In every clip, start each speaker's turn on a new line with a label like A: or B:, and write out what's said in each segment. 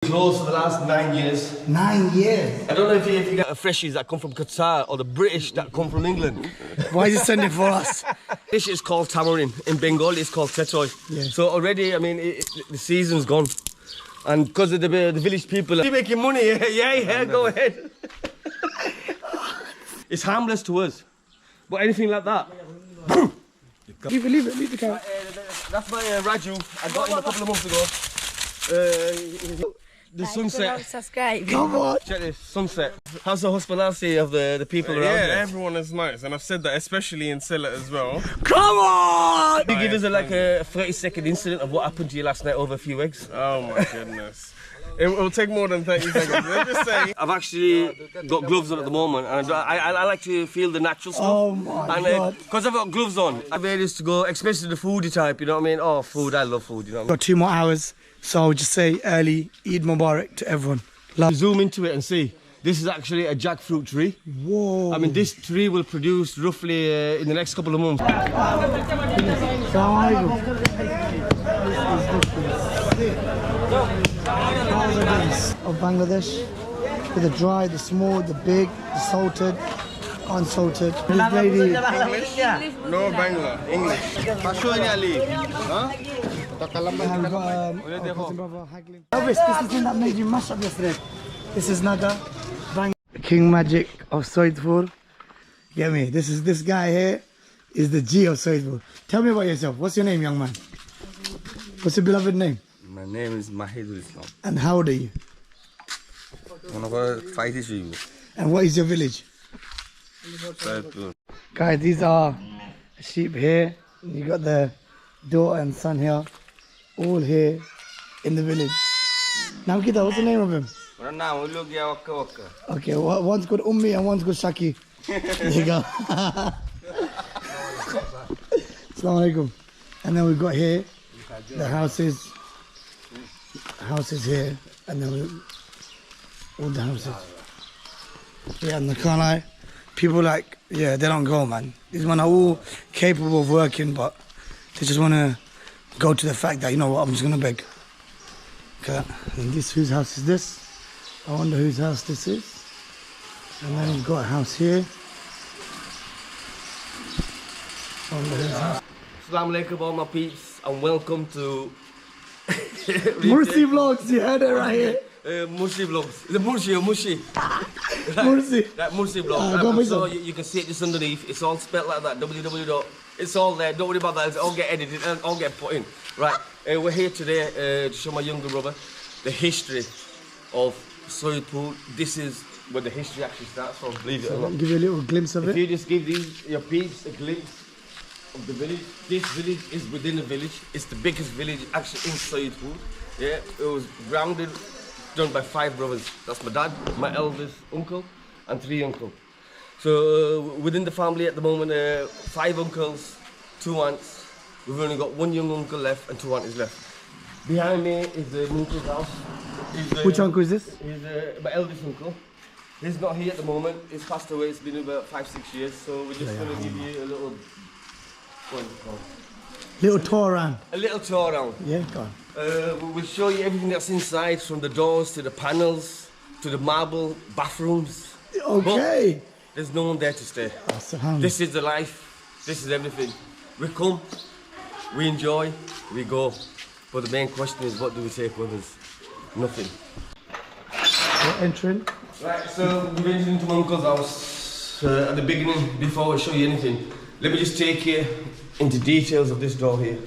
A: Closed for the last 9 years.
B: 9 years?
A: I don't know if you get freshies that come from Qatar or the British that come from England.
B: Why is it sending for us?
A: This is called tamarind. In Bengali, it's called tetoy. Yeah. So already, I mean, the season's gone. And because of the village people, you're making money. Yeah, go ahead. It's harmless to us. But anything like that.
B: Leave it, leave the car.
A: That's my Raju. I got him a couple of months ago. The sunset.
C: Subscribe.
B: Come on.
A: Check this, sunset. How's the hospitality of the people around
D: here?
A: Yeah,
D: everyone is nice, and I've said that especially in Sylhet as well.
B: Come on!
A: Can you give us a 30-second incident of what happened to you last night over a few eggs?
D: Oh my goodness. It will take more than 30 seconds. Let me just say.
A: I've actually got gloves on at the moment, and I like to feel the natural stuff.
B: Oh my God.
A: Because I've got gloves on, I'm ready to go, especially the foodie type, you know what I mean? Oh, food, I love food, you know what I mean?
B: Got 2 more hours, so I'll just say early Eid Mubarak to everyone. Love.
A: Zoom into it and see. This is actually a jackfruit tree.
B: Whoa.
A: I mean, this tree will produce roughly in the next couple of months.
B: Of Bangladesh, with the dry, the small, the big, the salted, unsalted. This lady.
D: English? No Bangla, English.
B: Elvis, this is the thing that made you mash up yesterday. This is Naga, King Magic of SYEDPUR. Get me? This guy here is the G of SYEDPUR. Tell me about yourself. What's your name, young man? What's your beloved name?
E: My name is Mahidul Islam.
B: And how old are you?
E: One of our 5 is you.
B: And what is your village? Guys, these are sheep here. You got the daughter and son here, all here in the village. Namkita, what's the name of him? Okay, one's called Ummi and one's called Shaki. There you go. Assalamu alaikum. And then we've got here the houses here, and then all the houses. Yeah, and the Kanai, people they don't go, man. These men are all capable of working, but they just want to go to the fact that, you know what, I'm just going to beg. Okay, and whose house is this? I wonder whose house this is. And then we've got a house here. I wonder whose house.
A: Assalamu alaikum all my peeps, and welcome to
B: Mursi Vlogs, you heard it right here.
A: Mursi Vlogs. Is it Mursi or Mushi?
B: Mursi.
A: That Mursi Vlog. So you can see it just underneath. It's all spelled like that. www. It's all there. Don't worry about that. It'll all get edited and all get put in. Right. We're here today to show my younger brother the history of SYEDPUR. This is where the history actually starts from. Believe it or not.
B: Give you a little glimpse of it.
A: If you just give your peeps a glimpse of the village. This village is within a village. It's the biggest village actually in SYEDPUR. Yeah, it was done by 5 brothers. That's my dad, my eldest uncle, and 3 uncles. So within the family at the moment, 5 uncles, 2 aunts. We've only got 1 young uncle left and 2 aunties left. Behind me is the uncle's house.
B: Which uncle is this?
A: He's my eldest uncle. He's not here at the moment. He's passed away. It's been about 5-6 years. So we're just going to give you a little.
B: Little tour around.
A: A little tour around.
B: Yeah, go on.
A: We'll show you everything that's inside, from the doors to the panels to the marble bathrooms.
B: Okay.
A: But there's no one there to stay. This is the life. This is everything. We come, we enjoy, we go. But the main question is, what do we take with us? Nothing.
B: We're entering.
A: Right, so we're entering into my uncle's house. At the beginning, before I show you anything, let me just take you into details of this door here.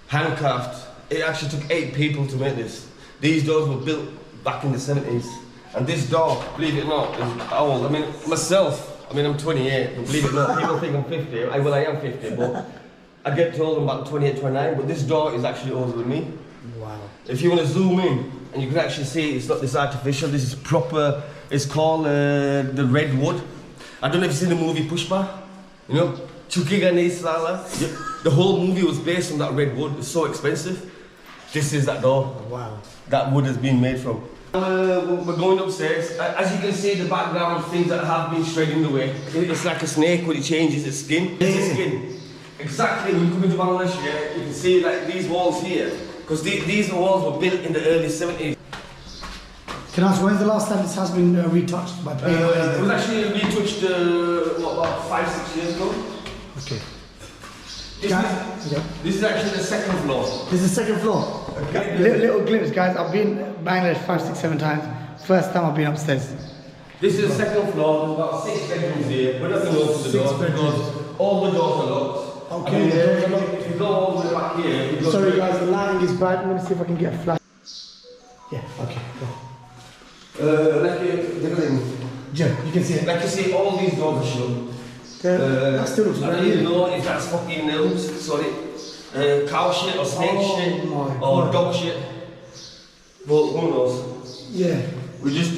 A: Handcraft. It actually took 8 people to make this. These doors were built back in the 70s. And this door, believe it or not, is old. I mean, myself, I'm 28, but believe it or not, people think I'm 50. I am 50, but I get told I'm about 28, 29, but this door is actually older than me.
B: Wow.
A: If you want to zoom in, and you can actually see it's not this artificial, this is proper, it's called the red wood. I don't know if you've seen the movie Pushpa, you know? Chukigani Sala. The whole movie was based on that red wood. It's so expensive. This is that door.
B: Wow.
A: That wood has been made from. We're going upstairs. As you can see, the background, things that have been shredding away. It's like a snake when it changes its skin. It's its skin. Exactly, when you come into Bangladesh, yeah, you can see like these walls here. Because these walls were built in the early 70s.
B: Can I ask, when's the last time this has been retouched by paint?
A: It was actually retouched about 5-6 years ago.
B: Okay.
A: This is actually the second floor.
B: This is the second floor.
A: Okay.
B: Little glimpse, guys. I've been Bangladesh 5, 6, 7 times. First time I've been upstairs.
A: This is the second floor. There's about 6 bedrooms here. We're not going to open the doors because all the doors are locked.
B: Okay.
A: I mean, if you go all the way back here. You go
B: Sorry,
A: straight.
B: guys. The lighting is bright. Let me see if I can get a flash. Yeah. Okay. Go.
A: Like
B: You can see it.
A: you see, all these doors are shut.
B: That still looks
A: I don't
B: very
A: even know if that's fucking sorry, cow shit or snake shit
B: my
A: or
B: God.
A: dog shit. But who knows?
B: Yeah.
A: We just,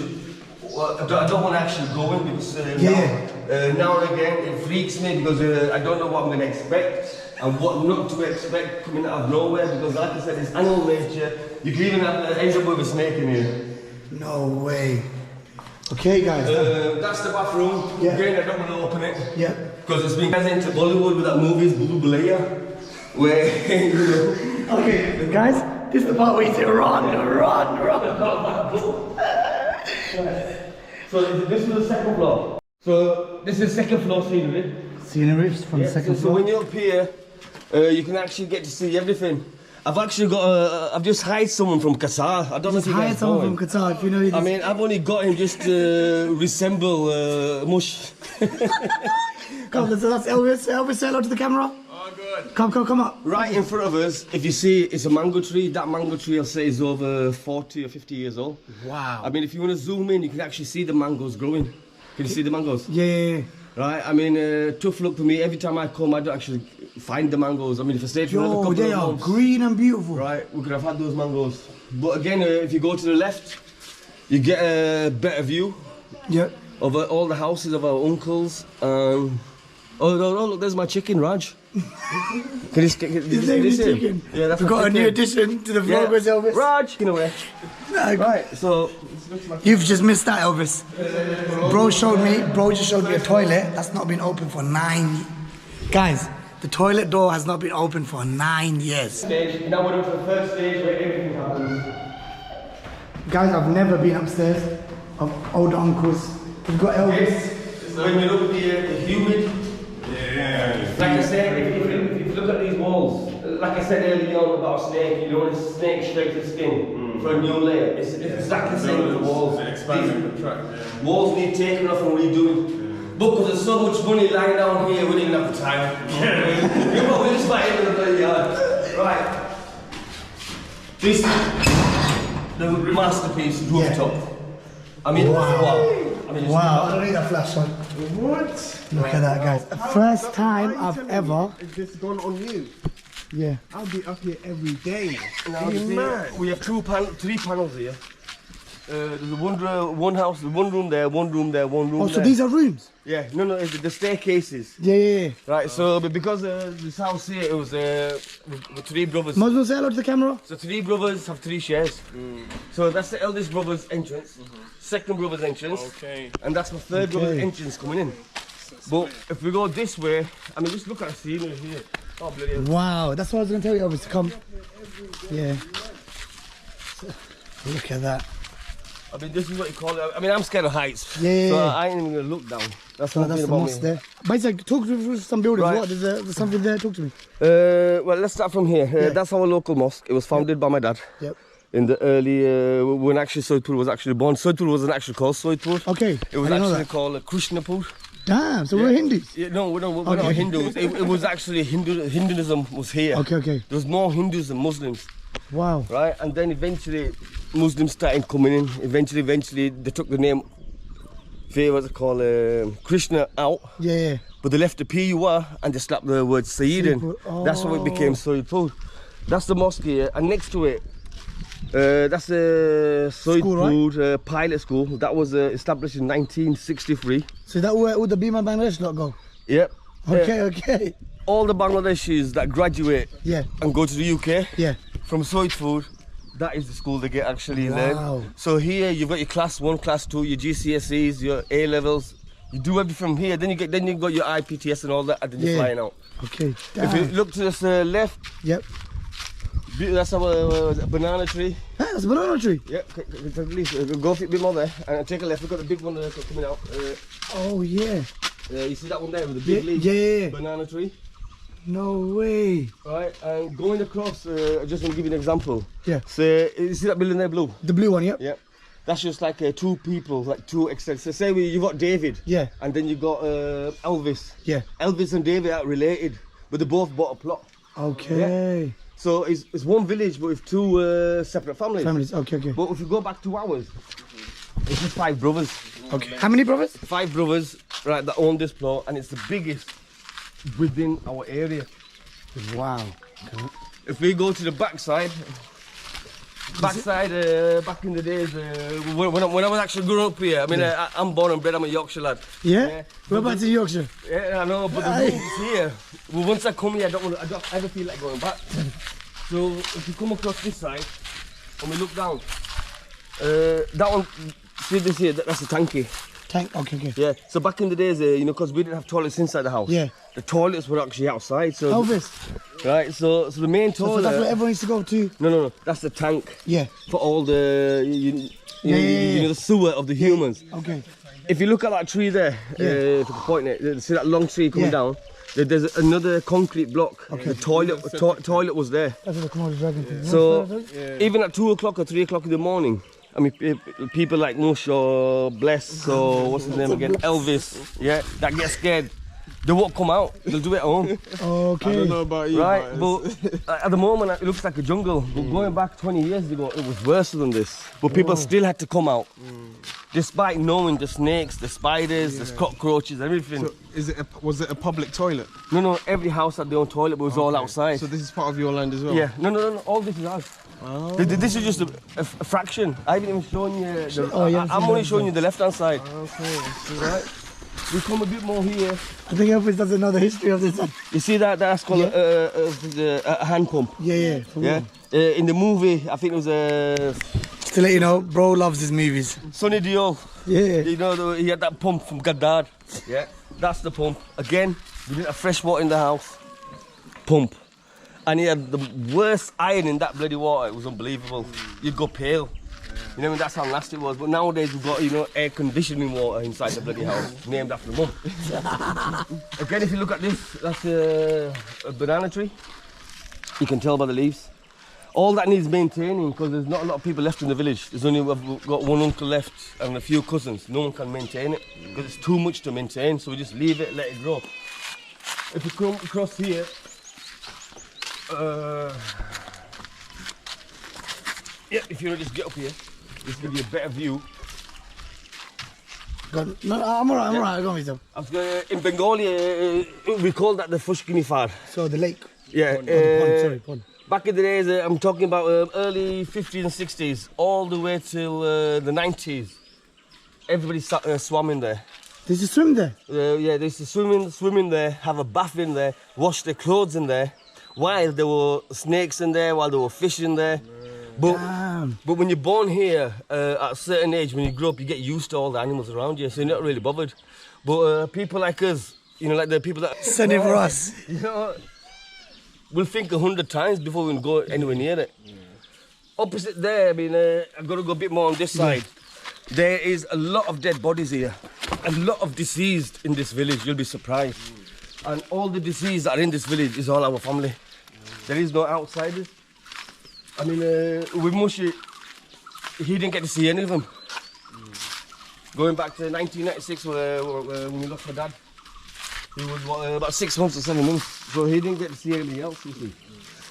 A: I don't want to actually go in because now and again it freaks me because I don't know what I'm going to expect and what not to expect coming out of nowhere because like I said, it's animal nature. You can even end up with a snake in here.
B: No way. Okay, guys.
A: That's the bathroom.
B: Yeah.
A: Again, I don't want to open it.
B: Yeah.
A: Because it's been present to Bollywood with that movie, Bulu Balaya, where, you know.
B: Okay, guys. This is the part where you say run.
A: So this is the second floor. So this is second floor scenery.
B: Scenery from the second
A: So
B: floor.
A: when you're up here, you can actually get to see everything. I've actually got I've just hired someone from Qatar. I don't know if
B: Just
A: you
B: hired
A: guys
B: someone
A: know him.
B: from Qatar, if you know.
A: I mean, I've only got him just to resemble Mush.
B: Come, that's Elvis. Elvis, say hello to the camera.
D: Oh, good.
B: Come up.
A: Right in front of us, if you see, it's a mango tree. That mango tree, I'll say, is over 40 or 50 years old.
B: Wow.
A: I mean, if you want to zoom in, you can actually see the mangoes growing. Can you see the mangoes?
B: Yeah.
A: Right, I mean, tough luck for me. Every time I come, I don't actually find the mangoes. I mean, if I stayed for another
B: Yo,
A: couple
B: they
A: of
B: are
A: months,
B: green and beautiful.
A: right, we could have had those mangoes. But again, if you go to the left, you get a better view
B: Yeah.
A: of all the houses of our uncles. Oh, look, there's my chicken, Raj. Can you see
B: His name is Chicken.
A: Yeah, that's
B: We've
A: my
B: got a new
A: chicken.
B: addition to the vlog with Elvis.
A: Raj, in a way. Right, so
B: You've just missed that, Elvis. Bro just showed me a toilet that's not been open for 9. Guys, the toilet door has not been open for 9 years.
A: stage. Now we're on to the first stage where everything happens.
B: Guys, I've never been upstairs of older uncles. We've got Elvis.
A: So when you look here, the humid. Like I said, if you look at these walls, like I said earlier on about snake, you don't want a snake straight to the skin for a new layer. It's exactly the same with the walls. These walls need taking off and redoing. But because there's so much money lying down here, we don't even have the time. You know, we just buy it in the bloody yard. Right. This the masterpiece rooftop. I mean, wow. I mean, it's
B: Wow, I don't need that flashlight.
D: What?
B: Look at that, guys. First time I've ever.
D: Is this gone on you?
B: Yeah.
D: I'll be up here every day.
A: Now,
D: Are you
A: see,
D: mad?
A: we have 3 panels here. There's one house, one room there, one room there, one room
B: Oh,
A: there.
B: so these are rooms?
A: Yeah, no, it's the staircases.
B: Yeah.
A: Right, so but because this house here, it was with 3 brothers.
B: Muslim, say hello to the camera.
A: So 3 brothers have 3 shares. So that's the eldest brother's entrance, second brother's entrance,
D: Okay.
A: and that's my third brother's entrance coming in. But if we go this way, I mean, just look at the scenery here. Oh, bloody hell.
B: Wow, that's what I was going to tell you, Elvis, to come. Yeah. Look at that.
A: I mean, this is what you call it. I mean, I'm scared of heights.
B: Yeah.
A: So I ain't even gonna look down. That's
B: Oh,
A: one
B: that's
A: thing
B: the
A: about
B: mosque
A: me.
B: there. Basically, talk to me through some buildings.
A: Right.
B: What? There's something there. Talk to me.
A: Well, let's start from here.
B: Yeah.
A: That's our local mosque. It was founded by my dad.
B: Yep.
A: In the early, when actually Soyedpur was actually born. Soyedpur wasn't actually called Soyedpur.
B: Okay.
A: It was
B: I didn't know
A: actually
B: that.
A: called Krishnapur.
B: Damn, so we're Hindus.
A: Yeah, no, we're not
B: Okay.
A: Hindus. It was actually Hinduism was here.
B: Okay.
A: There was more Hindus than Muslims,
B: Wow.
A: right? And then eventually Muslims started coming in. Eventually they took the name, what's it called, Krishna out.
B: Yeah.
A: But they left the PUR and they slapped the word Sayyid in.
B: Soyedpur.
A: That's how it became Soyedpur. That's the mosque here, and next to it, that's the Soyedpur pilot school. That was established in 1963.
B: So that where would the Beeman Bangladesh lot go?
A: Yep.
B: Okay.
A: All the Bangladeshis that graduate
B: Yeah.
A: and go to the UK
B: Yeah.
A: from Soyedpur, that is the school they get actually
B: Wow.
A: learn. So here you've got your class 1, class 2, your GCSEs, your A levels. You do everything from here. Then you got your IPTS and all that, and then you're
B: Yeah.
A: flying out.
B: Okay.
A: If you
B: Damn.
A: look to the left,
B: Yep.
A: That's our banana tree.
B: Hey, that's a banana tree.
A: Yeah, please go a bit more there and take a left. We've got the big one coming out.
B: Oh yeah.
A: You see that one there with the big leaf?
B: Yeah.
A: Banana tree.
B: No way.
A: Right, and going across, just want to give you an example.
B: Yeah.
A: So, you see that building there, blue?
B: The blue one, yep.
A: Yeah. That's just like two people, like two extents. So say you've got David.
B: Yeah.
A: And then you've got Elvis.
B: Yeah.
A: Elvis and David are related, but they both bought a plot.
B: Okay.
A: Yeah. So it's one village, but with two separate families.
B: Families, okay.
A: But if you go back 2 hours, it's just 5 brothers.
B: Okay. How many brothers?
A: 5 brothers, right, that own this plot, and it's the biggest within our area.
B: Wow.
A: If we go to the backside, back in the days, when I was actually growing up here, I mean, I'm born and bred, I'm a Yorkshire lad.
B: Yeah? We're back to Yorkshire.
A: Yeah, I know, but the roots here, well, once I come here, I don't ever feel like going back. So if you come across this side, and we look down, that one, see this here, that's a tanky.
B: Tank, okay.
A: Yeah, so back in the days, you know, because we didn't have toilets inside the house.
B: Yeah.
A: The toilets were actually outside. So
B: Elvis.
A: right, so the main
B: So
A: toilet.
B: that's where everyone used to go to?
A: No, that's the tank.
B: Yeah.
A: For all the, you know, the sewer of the humans.
B: Okay.
A: If you look at that tree there, if you can point it, see that long tree coming down? There's another concrete block.
B: Okay.
A: The toilet was there.
B: That's what the Komodo dragon thing.
A: So even at 2 o'clock or 3 o'clock in the morning, I mean, people like Mush or Bless or what's his name again, Elvis, yeah, that get scared. They won't come out. They'll do it at home.
B: Okay.
D: I don't know about you,
A: Right, but at the moment it looks like a jungle. But going back 20 years ago, it was worse than this. But people still had to come out, despite knowing the snakes, the spiders, the cockroaches, everything.
D: So was it a public toilet?
A: No, every house had their own toilet, but it was all outside.
D: So this is part of your land as well?
A: Yeah, no, all this is ours.
D: Oh.
A: This is just a fraction. I haven't even shown you. I'm only showing you the left-hand side.
D: Okay.
A: Right. We come a bit more here.
B: I think Elvis doesn't know the history of this one.
A: You see that's called a hand pump.
B: Yeah.
A: Yeah. In the movie, I think it was
B: To let you know, bro loves his movies.
A: Sonny Deol.
B: Yeah.
A: You know, he had that pump from Gaddad. Yeah. That's the pump. Again, we didn't have fresh water in the house. Pump. And he had the worst iron in that bloody water. It was unbelievable. You'd go pale. You know, that's how nasty it was. But nowadays we've got, you know, air conditioning water inside the bloody house, named after Mum. Again, if you look at this, that's a banana tree. You can tell by the leaves. All that needs maintaining because there's not a lot of people left in the village. There's only we've got one uncle left and a few cousins. No one can maintain it because it's too much to maintain. So we just leave it, let it grow. If you come across here, yeah, if you just get up here, this will give you a better view.
B: No, I'm alright, go on with you.
A: In Bengali, we call that the Fushkini Far.
B: So the lake.
A: Yeah.
B: Pond.
A: Back in the days, I'm talking about early 50s and 60s, all the way till the 90s. Everybody swam in there.
B: Did you swim there?
A: Yeah, they used to swim in there, have a bath in there, wash their clothes in there, while there were snakes in there, while there were fish in there. But when you're born here, at a certain age, when you grow up, you get used to all the animals around you, so you're not really bothered. But people like us, you know, like the people that...
B: Send it for us.
A: You know, we'll think 100 times before we go anywhere near it. Opposite there, I mean, I've got to go a bit more on this side. There is a lot of dead bodies here. A lot of deceased in this village, you'll be surprised. And all the deceased that are in this village is all our family. There is no outsiders. I mean, with Mushi, he didn't get to see any of them. Going back to 1996 when we lost my dad. He was about 6 months or 7 months, so he didn't get to see anything else, you see.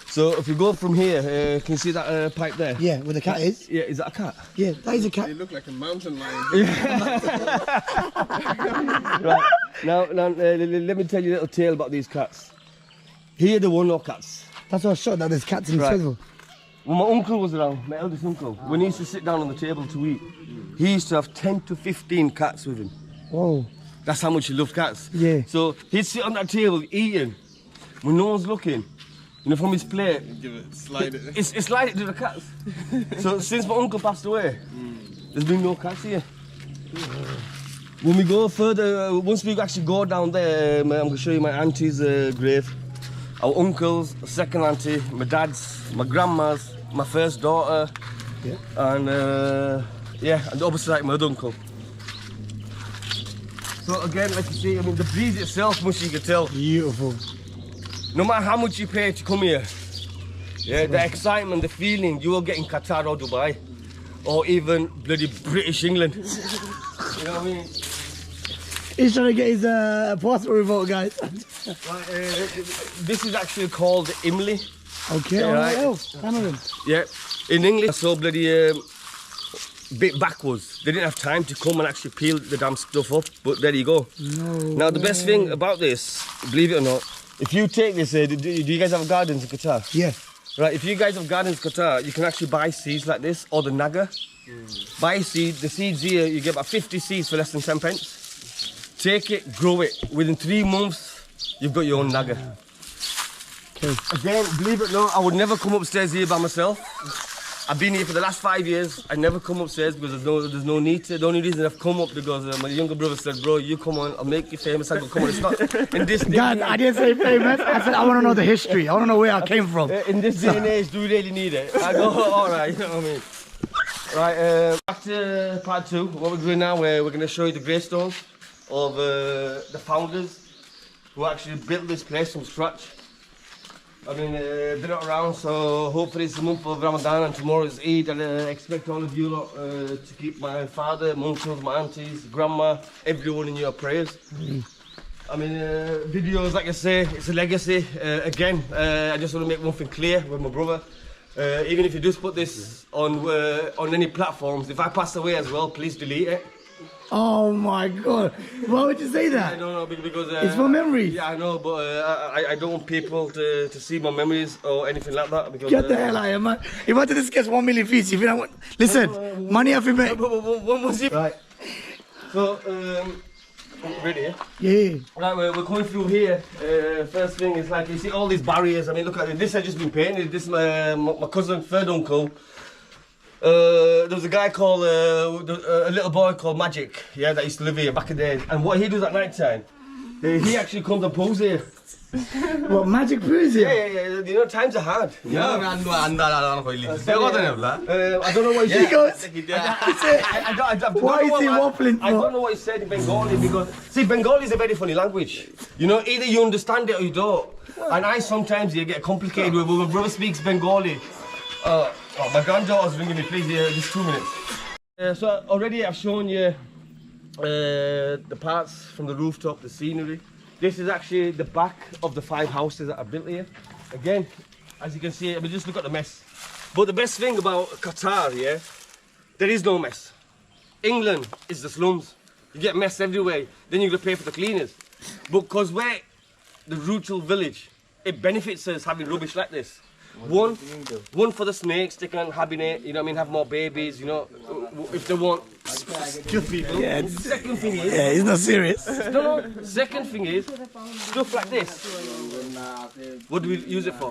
A: So if you go from here, can you see that pipe there?
B: Yeah, where the cat is.
A: Yeah, is that a cat?
B: Yeah, that is a cat.
D: You look like a mountain lion.
A: Right, now let me tell you a little tale about these cats. Here there were no cats.
B: That's why I shot that there's cats in the
A: Right.
B: festival.
A: When my uncle was around, my eldest uncle, when he used to sit down on the table to eat, he used to have 10 to 15 cats with him.
B: Whoa.
A: That's how much he loved cats.
B: Yeah.
A: So he'd sit on that table eating, when no one's looking, you know, from his plate.
D: Give it, slide it.
A: It's like it to the cats. So since my uncle passed away, there's been no cats here. When we go further, once we actually go down there, I'm going to show you my auntie's grave. our uncles, second auntie, my dad's, my grandma's, my first daughter, and and obviously like my other uncle. So again, like you see, I mean the breeze itself, much you can tell.
B: Beautiful.
A: No matter how much you pay to come here, the excitement, the feeling you will get in Qatar or Dubai, or even bloody British England. You know what I mean?
B: He's trying to get his passport revoked, guys.
A: This is actually called Imli.
B: Okay,
A: right. Yeah, in English, so bloody bit backwards. They didn't have time to come and actually peel the damn stuff up, but there you go. Now the best thing about this, believe it or not, if you take this, do you guys have gardens in Qatar?
B: Yeah.
A: Right, if you guys have gardens in Qatar, you can actually buy seeds like this, or the naga. Buy seed, the seeds here, you get about 50 seeds for less than 10 pence. Take it, grow it. Within 3 months, you've got your own naga.
B: Okay.
A: Again, believe it or not, I would never come upstairs here by myself. I've been here for the last 5 years. I never come upstairs because there's no need to. The only reason I've come up because my younger brother said, bro, you come on, I'll make you famous. I go, come on, it's not. In this
B: Guys, I didn't say famous. I said I want to know the history. I want to know where I came from.
A: In this day and age, do we really need it? I go, all right, you know what I mean? Right, back to part 2. What we're doing now, we're going to show you the gravestones of the founders who actually built this place from scratch. I mean, they're not around, so hopefully it's the month of Ramadan and tomorrow is Eid, and I expect all of you lot to keep my father, my uncles, my aunties, grandma, everyone in your prayers. I mean, videos, like I say, it's a legacy. Again, I just want to make one thing clear with my brother. Even if you just put this on any platforms, if I pass away as well, please delete it.
B: Oh my God! Why would you say that?
A: I don't know because
B: it's for memories.
A: Yeah, I know, but I don't want people to see my memories or anything like that. Because
B: get the hell out of here, man! If I did this gets 1 million views, if you don't want, listen, money have to be made.
A: What was it? Right. So, ready?
B: Yeah.
A: Right, we're going through here. First thing is like you see all these barriers. I mean, look at it. This has just been painted. This is my cousin, third uncle. There was a guy called, a little boy called Magic, yeah, that used to live here back in the day. And what he does at night time, he actually comes and pulls here.
B: What, Magic pulls here?
A: Yeah, you know, times are hard. Yeah, I don't know what he says.
B: He goes, why is he waffling for?
A: I don't know what he said in Bengali because, see, Bengali is a very funny language. You know, either you understand it or you don't. And I sometimes get complicated with when my brother speaks Bengali. Oh, my granddaughter's ringing me, please, just 2 minutes. So already I've shown you the parts from the rooftop, the scenery. This is actually the back of the 5 houses that I built here. Again, as you can see, I mean, just look at the mess. But the best thing about Qatar, there is no mess. England is the slums. You get mess everywhere, then you're going to pay for the cleaners. But because we're the rural village, it benefits us having rubbish like this. One for the snakes, they can hibernate, you know what I mean, have more babies, you know, if they want kill people.
B: Yeah,
A: second thing is...
B: Yeah, he's not serious.
A: No, second thing is, stuff like this. What do we use it for?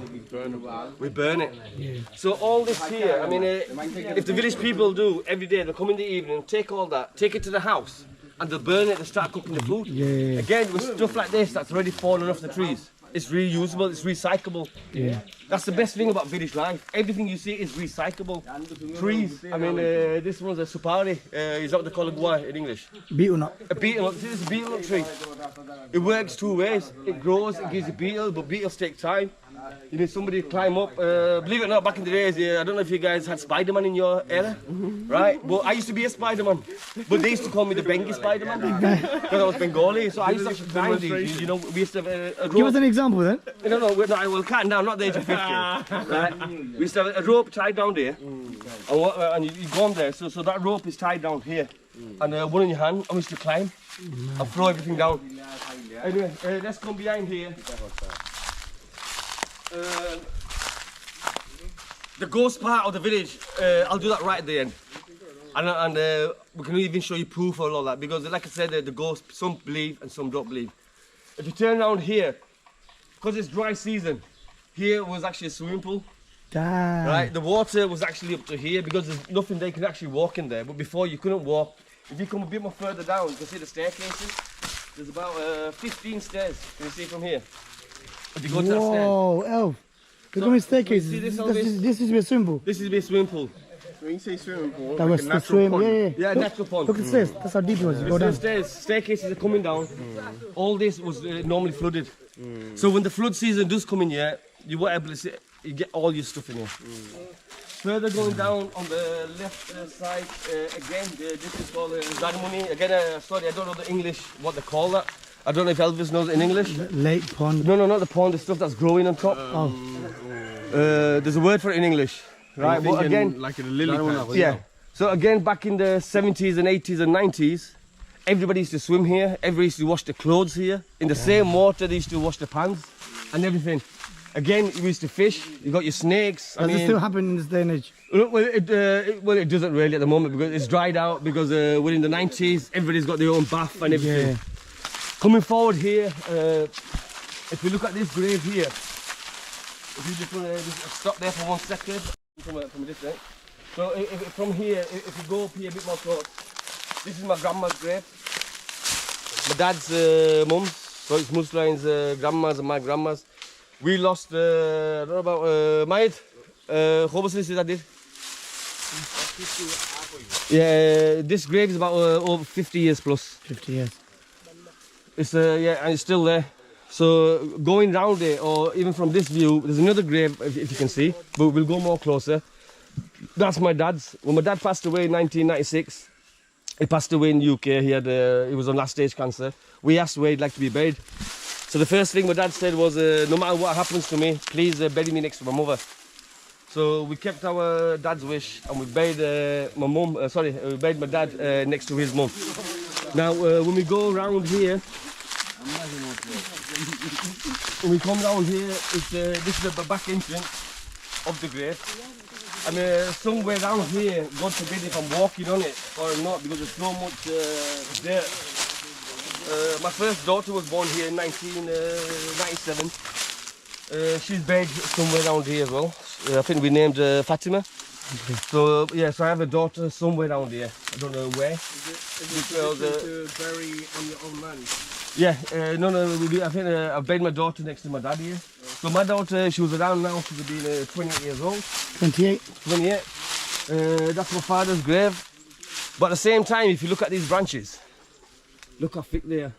A: We burn it. Yeah. So all this here, I mean, if the village people do, every day, they'll come in the evening, take all that, take it to the house, and they'll burn it and start cooking the food.
B: Yeah.
A: Again, with stuff like this, that's already fallen off the trees. It's reusable, it's recyclable. Yeah. That's the best thing about village life. Everything you see is recyclable. Trees, I mean, this one's a supari. Is that what they call a guai in English?
B: Beetle nut.
A: A beetle nut. See, this is a beetle nut tree. It works 2 ways. It grows, it gives you beetle, but beetles take time. You need somebody to climb up. Believe it or not, back in the days, I don't know if you guys had Spider-Man in your era, right? But I used to be a Spider-Man. But they used to call me the Bengi Spider-Man because I was Bengali. So I used to actually climb these. You know, we used to have a rope.
B: Give us an example then.
A: No, we'll cut down, not the age of 50. Right? We used to have a rope tied down there, and you go on there. So that rope is tied down here, and one in your hand. And we used to climb and throw everything down. Anyway, let's come behind here. The ghost part of the village, I'll do that right at the end. And we can even show you proof of all that, because like I said, the ghost, some believe and some don't believe. If you turn around here, because it's dry season, here was actually a swimming pool.
B: Damn.
A: Right, the water was actually up to here because there's nothing they can actually walk in there. But before you couldn't walk. If you come a bit more further down, you can see the staircases. There's about 15 stairs. Can you see from here? If you go to that stand,
B: Whoa, Elf. Look at my staircase.
A: see this,
B: This is a swimming pool.
A: this is the swimming pool.
D: When you say swimming pool,
B: That
D: like
B: was
D: a
B: the
D: natural
B: swim.
D: pond.
B: Yeah.
A: Yeah,
B: Look,
A: natural pond.
B: look at the stairs. That's how deep it was. You go
A: The
B: down.
A: staircases are coming down. All this was normally flooded. So when the flood season does come in here, you were able to see, you get all your stuff in here. Further going down on the left side, again, this is called ceremony. Again, sorry, I don't know the English, what they call that. I don't know if Elvis knows it in English.
B: Lake pond.
A: No, not the pond, the stuff that's growing on top. There's a word for it in English. Right, but again,
D: like a lily pad.
A: yeah. So again, back in the 70s and 80s and 90s, everybody used to swim here. Everybody used to wash their clothes here. In the same water, they used to wash their pans and everything. Again, we used to fish. You got your snakes.
B: Does it still happen in this day and age?
A: Well, it doesn't really at the moment because it's dried out. Because we're in the 90s, everybody's got their own bath and everything.
B: Yeah.
A: Coming forward here, if we look at this grave here, if you just want to stop there for 1 second, from a distance. So from here, if you go up here a bit more close, this is my grandma's grave. My dad's mum's, so it's Muslims, grandma's and my grandma's. We lost, I don't know about, Maid, yeah, this grave is about over 50 years plus.
B: 50 years.
A: It's yeah, and it's still there. So going round it, or even from this view, there's another grave if you can see, but we'll go more closer. That's my dad's. When my dad passed away in 1996, he passed away in the UK. He was on last stage cancer. We asked where he'd like to be buried. So the first thing my dad said was, no matter what happens to me, please bury me next to my mother. So we kept our dad's wish and we buried we buried my dad next to his mum. Now when we go around here, when we come down here, this is the back entrance of the grave. And somewhere down here, God forbid if I'm walking on it or not, because there's so much dirt. My first daughter was born here in 1997. She's buried somewhere around here as well. I think we named Fatima. Okay. So yeah, so I have a daughter somewhere down here. I don't know where.
D: Is it to bury on your own land?
A: Yeah, I think I buried my daughter next to my dad here. So my daughter, she was around now, she's been 28 years old.
B: 28?
A: 28. That's my father's grave. But at the same time, if you look at these branches, look how thick they are.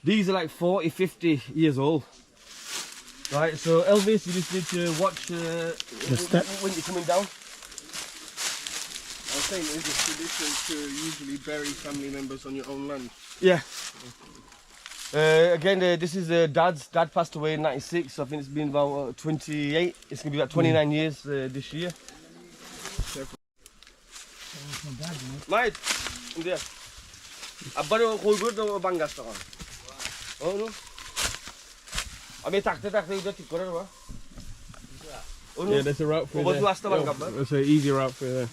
A: These are like 40, 50 years old. Right, so Elvis, you just need to watch
B: the step
A: when you're coming down.
D: I was saying, is it tradition to usually bury family members on your own land?
A: Yeah. Again, this is Dad's. Dad passed away in 96, so I think it's been about 28. It's going to be about 29 years this year. Mate, in there. Abaro koygur da bangas takan. Oh no. Ami takte udah tikor ba.
D: Yeah, there's a route through there. There's an easy route through there.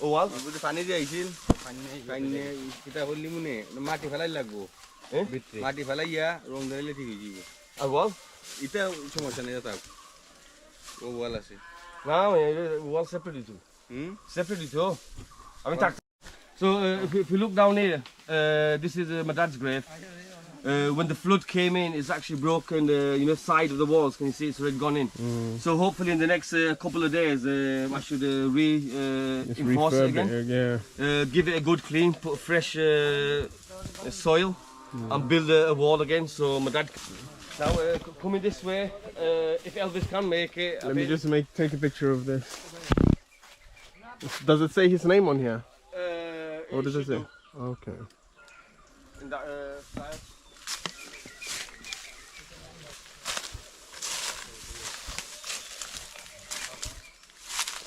A: Owal.
E: পানি দিয়ে আইছিল পানি কিটা হলি মনে মাটি ফেলাই লাগবো মাটি ফেলাইয়া রং দিলে ঠিক হয়ে যাবে
A: আর ওয়াল
E: এটা সমস্যা নেই তাও ও ওয়াল আছে
A: না ওয়াল সেপারেট তো separately too. I mean, so if you look down here, this is my dad's grave. When the flood came in, it's actually broken the side of the walls. Can you see it's already gone in? So hopefully in the next couple of days, I should reinforce it again. Give it a good clean, put fresh soil, and build a wall again. So my dad. Now coming this way, if Elvis can make it.
D: Let me just take a picture of this. Does it say his name on here? What does it say? Okay.
A: In that style.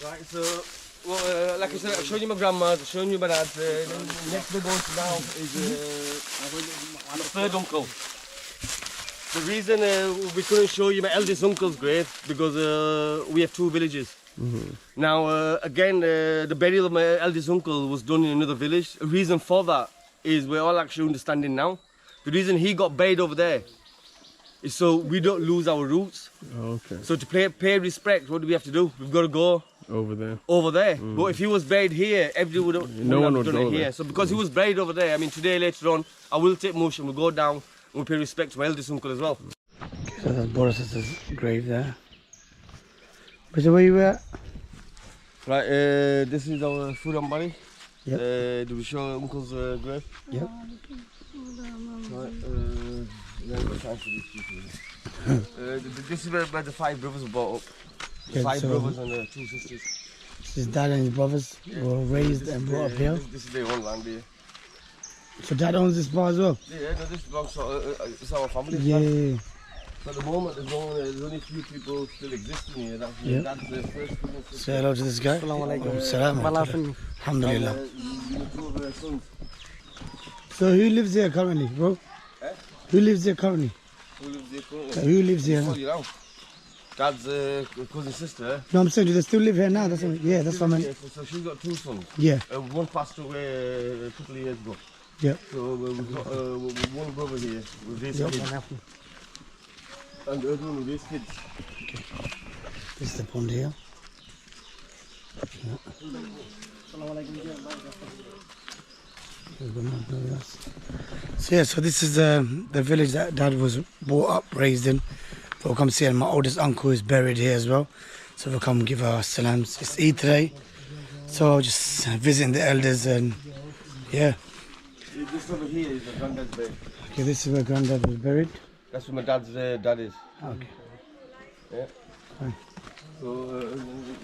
A: Right, so, well, like I said, I've shown you my grandma's, I've shown you my dad's. Next we're going to now is my third uncle. The reason we couldn't show you my eldest uncle's grave because we have two villages. Now, again, the burial of my eldest uncle was done in another village. The reason for that is we're all actually understanding now. The reason he got buried over there is so we don't lose our roots.
D: Okay.
A: So to pay respect, what do we have to do? We've got to go
D: over there. But
A: if he was buried here, everyone would have done it here. So because he was buried over there, I mean, today, later on, I will take mush and we'll go down and we'll pay respect to my eldest uncle as well.
B: So that's Boris's grave there. But where you at?
A: Right, this is our food and body.
B: Yep.
A: Do we show Uncle's grave?
B: Yep.
A: Right, we haven't got time for these people. This is where the 5 brothers were brought up. The
B: Yeah,
A: 5
B: so-
A: brothers and 2 sisters.
B: His dad and his brothers were raised and brought up here.
A: This is their own land here.
B: So dad owns this bar as well?
A: Yeah, no, this belongs to it's our family.
B: Yeah.
A: So at the moment, there's only a few people still existing here. That's the first people.
B: Say hello to this guy. Salam. Alhamdulillah. So who lives here currently, bro? Who lives here currently?
A: Who lives here currently?
B: Who lives here now?
A: You know. Dad's cousin sister.
B: No, I'm saying, do they still live here now? That's what, yeah, that's what I meant.
A: So she's got 2 sons.
B: Yeah.
A: One passed away a couple of years ago.
B: Yeah.
A: So we've got one brother here with his kids. And the other one with his kids.
B: Okay. This is the pond here. So yeah, so this is the village that dad was brought up, raised in. We'll come see, and my oldest uncle is buried here as well. So we'll come give our salams. It's Eid today, so just visiting the elders and yeah.
A: This over here is my granddad's bed.
B: Okay, this is where granddad was buried.
A: That's where my dad's dad is.
B: Okay.
A: Yeah.
B: Fine.
A: So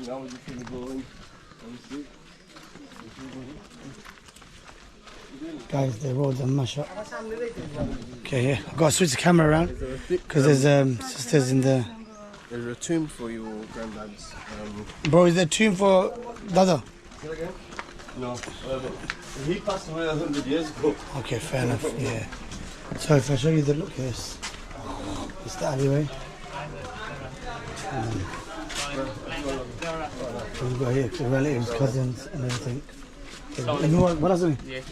A: now we're just going to go in and see.
B: Guys, the roads are mash up. Okay, yeah. I've got to switch the camera around because there's sisters in the...
D: There's a tomb for your granddad's.
B: Bro, is there a tomb for Dada?
A: Say again? No. He passed away 100 years ago.
B: Okay, fair enough, yeah. So if I show you the look here, it's the alleyway. We've got here relatives, cousins and everything. What else is it?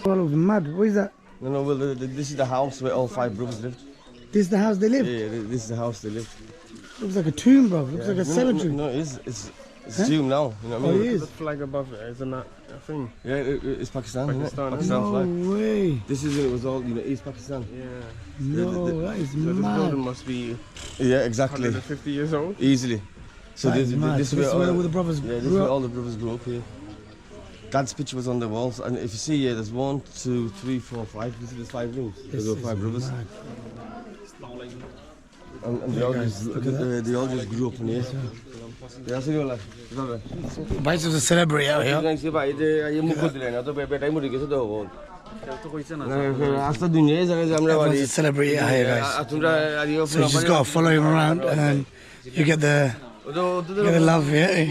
B: All of them mad. What is that?
A: No, well, this is the house where all 5 brothers lived.
B: This is the house they live?
A: Yeah, this is the house they lived.
B: Looks like a tomb, bro. Looks like a cemetery.
A: No, it's a tomb now. You know what I
B: Oh,
A: mean?
B: it is?
D: The flag above it, isn't that a thing?
A: Yeah, it's Pakistan, isn't it?
D: Pakistan,
A: Pakistan flag.
B: No way.
A: This is when it was all, East Pakistan.
D: Yeah.
B: No, that is
D: So this building
B: mad.
D: must be
A: Yeah, exactly.
D: 150 years old.
A: Easily. So
B: That is mad.
A: this
B: This is where all the brothers
A: yeah, this is
B: grew
A: where
B: up.
A: all the brothers grew up here. Dad's picture was on the walls, and if you see here, there's 1, 2, 3, 4, 5. You see there's 5 rooms.
B: This
A: There were
B: is
A: 5 brothers,
B: mad.
A: and they all just grew up in here. Yeah, see you like.
B: Bites was a celebrity out here.
A: Asta dünyaya
B: Everyone's a celebrity out here, guys. So you just gotta follow him around, and then you get the love, yeah.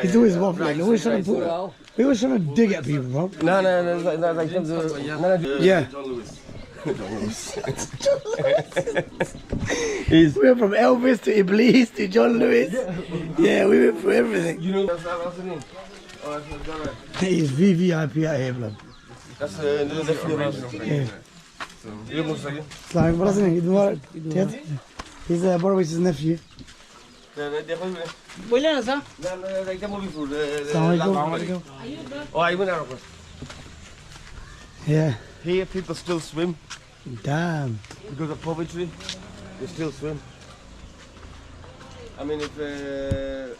B: He's always waffling. Always trying to put. He always trying to dig at people, bro. Yeah. We went from Elvis to Iblis to John Lewis. Yeah, we went through everything.
A: You know what's the name?
B: He's VVIP out here, blood.
A: That's the
B: Yeah.
A: You look like
B: Like, what's his name? He's Borowicz's nephew. Yeah.
A: Here people still swim
B: Damn.
A: because of poverty. They still swim. I mean, if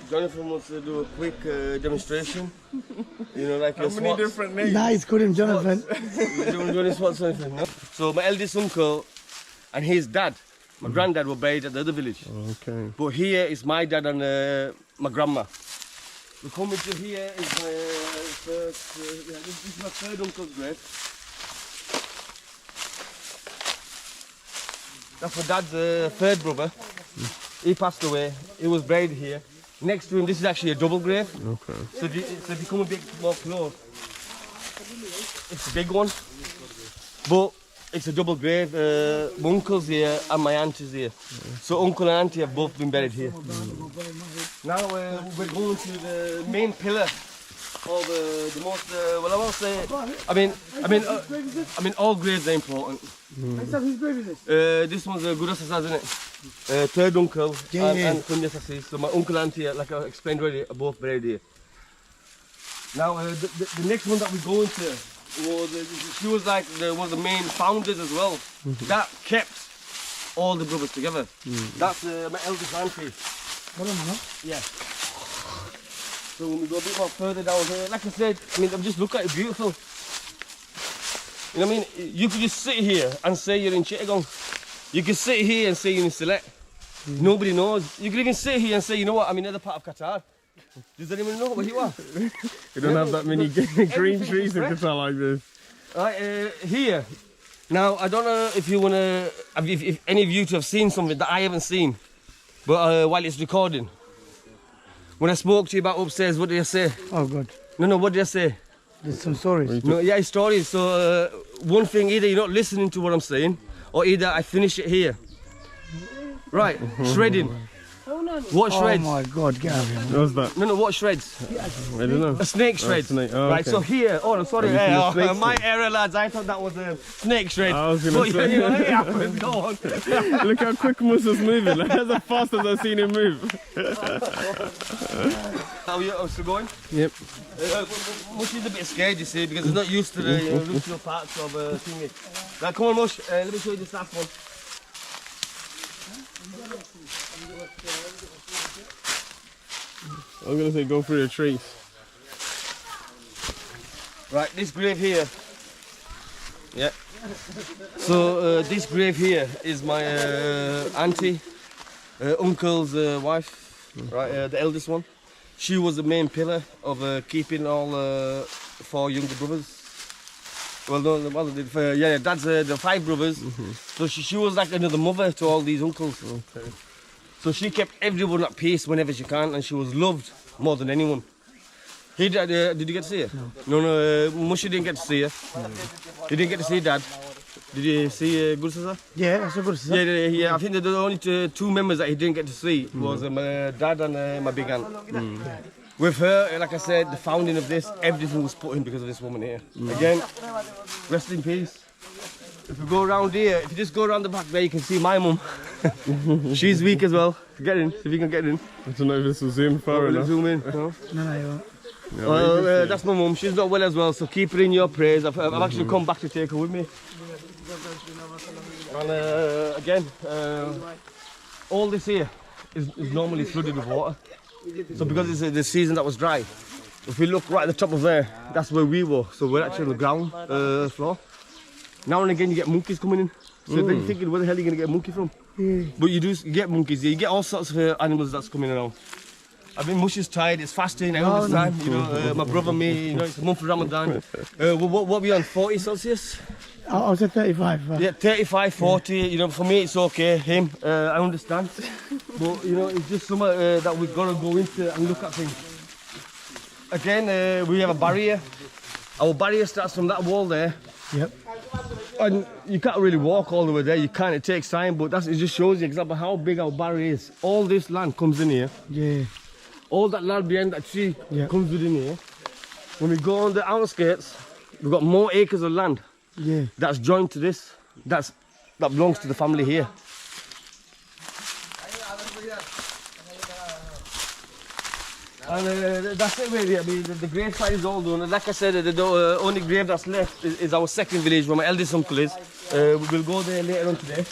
A: Jonathan wants to do a quick demonstration, like
D: How many different names?
B: Nice, call him Jonathan.
A: no? So my eldest uncle and his dad, my granddad, were buried at the other village.
D: Okay.
A: But here is my dad and my grandma. We come into here is my this is my 3rd uncle's grave. That's my dad's 3rd brother. He passed away. He was buried here. Next to him, this is actually a double grave.
D: Okay.
A: So if you come a bit more close, it's a big one. But it's a double grave. My uncle's here and my aunt is here. So uncle and auntie have both been buried here. Now we're going to the main pillar of the most. Well, I won't say. I mean, all graves are important.
B: Whose grave is this?
A: This one's Guru Sasa, isn't it? 3rd uncle
B: Yeah, yeah.
A: and Kunya Sasi. So my uncle and auntie, like I explained already, are both buried here. Now the next one that we go into she was like one of the main founders as well. That kept all the brothers together. That's my eldest auntie. Yeah. So when we go a bit more further down here, like I said, I mean, just look at it, beautiful. You know what I mean? You could just sit here and say you're in Chittagong. You could sit here and say you're in Sylhet. Nobody knows. You could even sit here and say, you know what, I'm in another part of Qatar. Does anyone know where you are?
D: We don't have that many green trees in Qatar like this.
A: Right, here. Now, I don't know if you want to, if any of you two have seen something that I haven't seen, but while it's recording. When I spoke to you about upstairs, what did I say?
B: Oh God.
A: No, what did I say?
B: There's some stories.
A: No, yeah, stories. So one thing, either you're not listening to what I'm saying, or either I finish it here. Right, shredding. What shreds?
B: Oh my God, get out of here. Man.
D: What's that?
A: No, what shreds?
D: I don't know.
A: A snake shred.
D: Snake. Oh,
A: right,
D: okay.
A: so here, I'm sorry, my error, lads. I thought that was a snake shred.
D: I was going to say.
A: You know, it happens. Go on.
D: Look how quick Musa's moving. Like, that's the fastest I've seen him move.
A: How are you still going?
D: Yep.
A: Mush is a bit scared, you see, because he's not used to the ritual parts of thingy. Right, come on, Mush. Let me show you this last one.
D: I was going to say go through the trees.
A: Right, this grave here. Yeah. So this grave here is my auntie, uncle's wife, right? The eldest one. She was the main pillar of keeping all 4 younger brothers. Well, no, dad's the 5 brothers. So she was like another mother to all these uncles. Okay. So she kept everyone at peace whenever she can, and she was loved more than anyone. Did you get to see her? No, Mushy didn't get to see her. He didn't get to see Dad. Did you see Gulsasa?
B: Yeah, that's a good sister.
A: Yeah. I think that the only 2 members that he didn't get to see was my dad and my big aunt. With her, like I said, the founding of this, everything was put in because of this woman here. Again, rest in peace. If you go around here, if you just go around the back there, you can see my mum. She's weak as well. Get in, if you can get in.
D: I don't know if this will zoom far enough.
A: Zoom in. No?
B: No, you won't.
D: Yeah,
A: That's my mum. She's not well as well, so keep her in your prayers. I've actually come back to take her with me. And again, all this here is normally flooded with water. So because it's the season that was dry, if we look right at the top of there, that's where we were. So we're actually on the ground floor. Now and again you get monkeys coming in. So then you're thinking, where the hell are you going to get a monkey from? But you get monkeys, you get all sorts of animals that's coming around. I mean, Mush is tired, it's fasting, I understand. You know, my brother, me, you know, it's a month of Ramadan. What are we on, 40 Celsius?
B: I was at 35.
A: Yeah, 35, 40, you know, for me it's okay, him, I understand. But, you know, it's just something that we've got to go into and look at things. Again, we have a barrier. Our barrier starts from that wall there.
B: Yep.
A: And you can't really walk all the way there, you can, it takes time, but it just shows you exactly how big our barrier is. All this land comes in here.
B: Yeah.
A: All that land behind that tree comes within here. When we go on the outskirts, we've got more acres of land.
B: Yeah.
A: That's joined to this. That belongs to the family here. And that's it really. I mean, the grave side is all done. And like I said, the only grave that's left is our second village where my eldest uncle is. We'll go there later on today.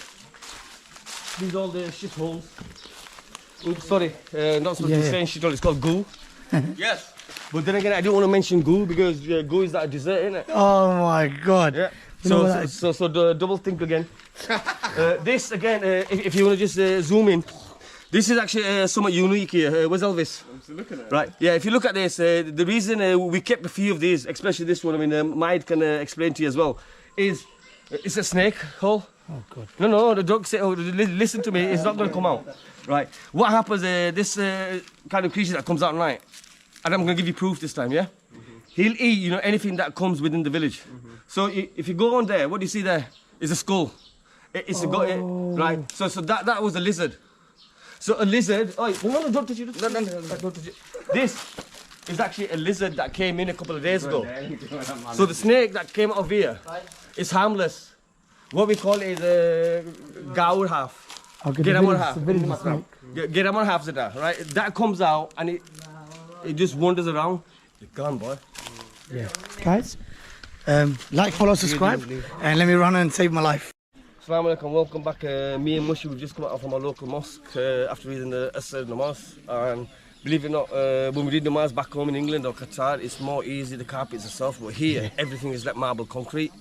A: These are all the shitholes. Oops, sorry, not supposed to be saying shithole, it's called goo. Yes. But then again, I don't want to mention goo because goo is that dessert, isn't it?
B: Oh my God.
A: Yeah.
B: You
A: So double think again. This again, if you want to just zoom in, this is actually somewhat unique here. Where's Elvis?
D: I'm still looking at it.
A: Right. Yeah. If you look at this, the reason we kept a few of these, especially this one, I mean, Maid can explain to you as well, is it's a snake hole.
B: Oh God.
A: No, the dog say, listen to me, it's not going to come out. Right. What happens, this kind of creature that comes out at night, and I'm going to give you proof this time, yeah? He'll eat, you know, anything that comes within the village. So if you go on there, what do you see there? Is a skull. It's a right? So that was a lizard. So a lizard, no, don't touch it. No, don't touch it. This is actually a lizard that came in a couple of days ago. So the snake that came out of here is harmless. What we call it is a gaur half. Geramar half. Geramar half is that, right? That comes out and it just wanders around. You're gone, boy.
B: Yeah. Guys, Like, follow, subscribe, and let me run and save my life.
A: Assalamu alaikum, welcome back. Me and Mushi, we've just come out from our local mosque after reading the Asr namaz. And believe it or not, when we read namaz back home in England or Qatar, it's more easy, the carpets are soft. But here, everything is like marble concrete.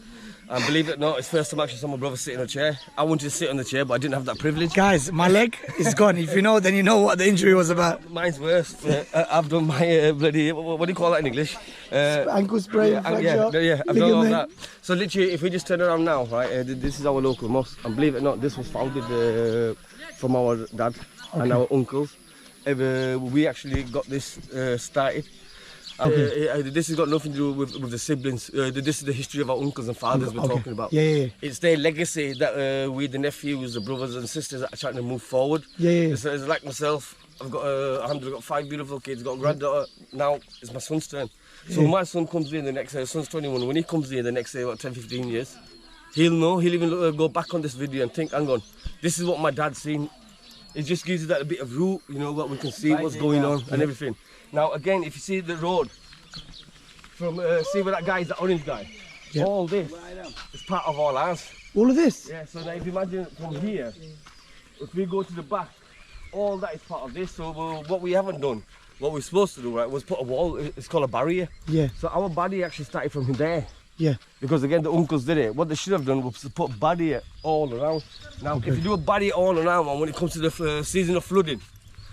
A: And believe it or not, it's first time actually saw my brother sitting in a chair. I wanted to sit on the chair, but I didn't have that privilege.
B: Guys, my leg is gone. If you know, then you know what the injury was about.
A: Mine's worse. I've done my bloody, what do you call that in English?
B: Ankle sprain, fracture,
A: yeah, I've done all that. So literally, if we just turn around now, right, this is our local mosque. And believe it or not, this was founded from our dad and our uncles. We actually got this started. This has got nothing to do with the siblings. This is the history of our uncles and fathers we're talking about.
B: Yeah.
A: It's their legacy that we, the nephews, the brothers and sisters, are trying to move forward.
B: Yeah.
A: So it's like myself. I've got I've got 5 beautiful kids. Got a granddaughter. Now it's my son's turn. So when my son comes in the next, son's 21. When he comes in the next, what, 10, 15 years, he'll know. He'll even go back on this video and think, hang on, this is what my dad's seen. It just gives you that a bit of root, you know, what we can see, what's going on and everything. Now again, if you see the road from see where that guy is, the orange guy, all this is part of our lands.
B: All of this?
A: Yeah, so now if you imagine from here, if we go to the back, all that is part of this. So what we haven't done, what we're supposed to do, right, was put a wall. It's called a barrier.
B: Yeah.
A: So our barrier actually started from there.
B: Yeah.
A: Because again, the uncles did it. What they should have done was to put barrier all around. Now, if you do a barrier all around, and when it comes to the season of flooding,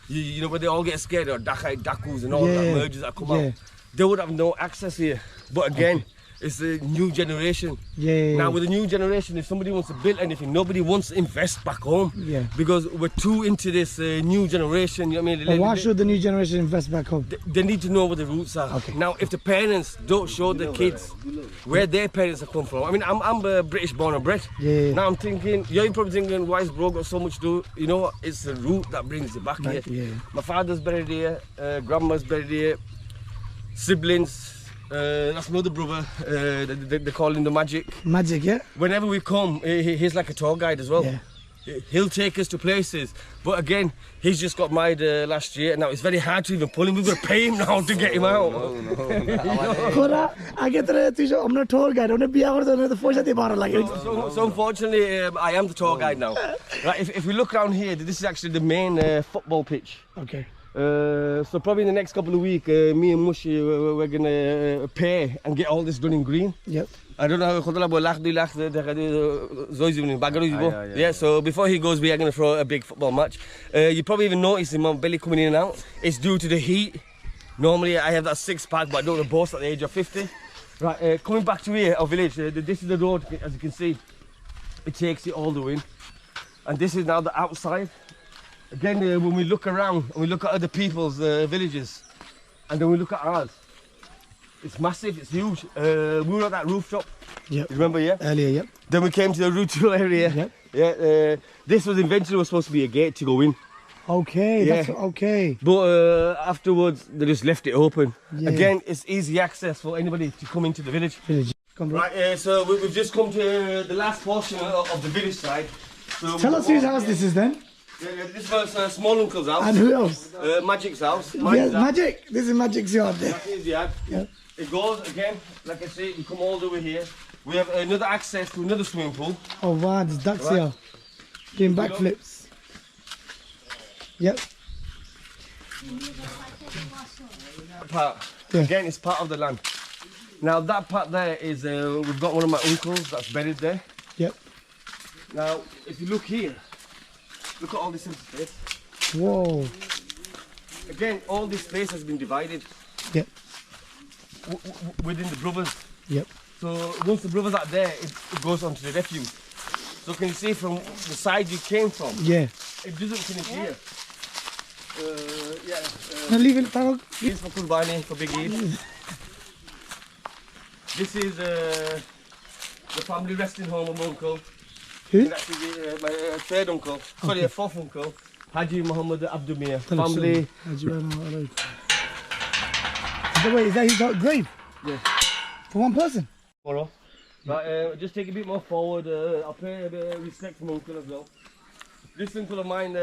A: you know, where they all get scared, or dakus and all that merges that come out, they would have no access here. But again, it's the new generation. Now with the new generation, if somebody wants to build anything, nobody wants to invest back home. Because we're too into this new generation. You know what I mean?
B: But why should the new generation invest back home?
A: They need to know what the roots are. Now, if the parents don't show the kids where their parents have come from, I mean, I'm British born and bred. Now I'm thinking, you're probably thinking, why is bro got so much to do? You know what? It's the root that brings it back here. My father's buried here, grandma's buried here, siblings. That's my other brother. They call him the Magic.
B: Magic, yeah?
A: Whenever we come, he's like a tour guide as well. He'll take us to places. But again, he's just got married last year. Now it's very hard to even pull him. We've got to pay him now to get him out.
B: I'm not a tour guide. I'm not
A: So unfortunately, I am the tour guide now. Right, if we look around here, this is actually the main football pitch. So probably in the next couple of weeks, me and Mushi, we're gonna pay and get all this done in green. I don't know how. So before he goes, we are gonna throw a big football match. You probably even notice my belly coming in and out. It's due to the heat. Normally I have that 6-pack, but I don't want to boast at the age of 50. Right, coming back to here, our village. This is the road, as you can see. It takes it all the way in. And this is now the outside. Again, when we look around and we look at other people's villages, and then we look at ours, it's massive, it's huge. We were at that rooftop. You remember,
B: Earlier,
A: Then we came to the rural area. This was eventually was supposed to be a gate to go in.
B: That's okay.
A: But afterwards, they just left it open. Again, it's easy access for anybody to come into the village. Right, so we've just come to the last portion of the village side. So
B: tell us whose house this is then.
A: This was small uncle's house.
B: And who else?
A: Magic's house.
B: Magic. This is Magic's yard there.
A: That's his yard. It goes again, like I say, you come all the way here. We have another access to another swimming pool.
B: Oh wow, there's ducks here. Doing backflips.
A: Part. Again, it's part of the land. Now that part there is, we've got one of my uncles that's buried there. Now, if you look here, look at all this empty space.
B: Whoa.
A: Again, all this space has been divided. Within the brothers. So once the brothers are there, it goes on to the refuge. So can you see from the side you came from? It doesn't finish here.
B: Leave it, Tarok.
A: This is for Kurbani, for Big Eid. This is the family resting home of my uncle.
B: Who?
A: Actually, my third uncle, sorry, fourth uncle, Haji Muhammad Abdumir. Family.
B: Wait, is that his grave? For one person?
A: Right, just take a bit more forward. I'll pay a bit of respect for my uncle as well. This uncle of mine,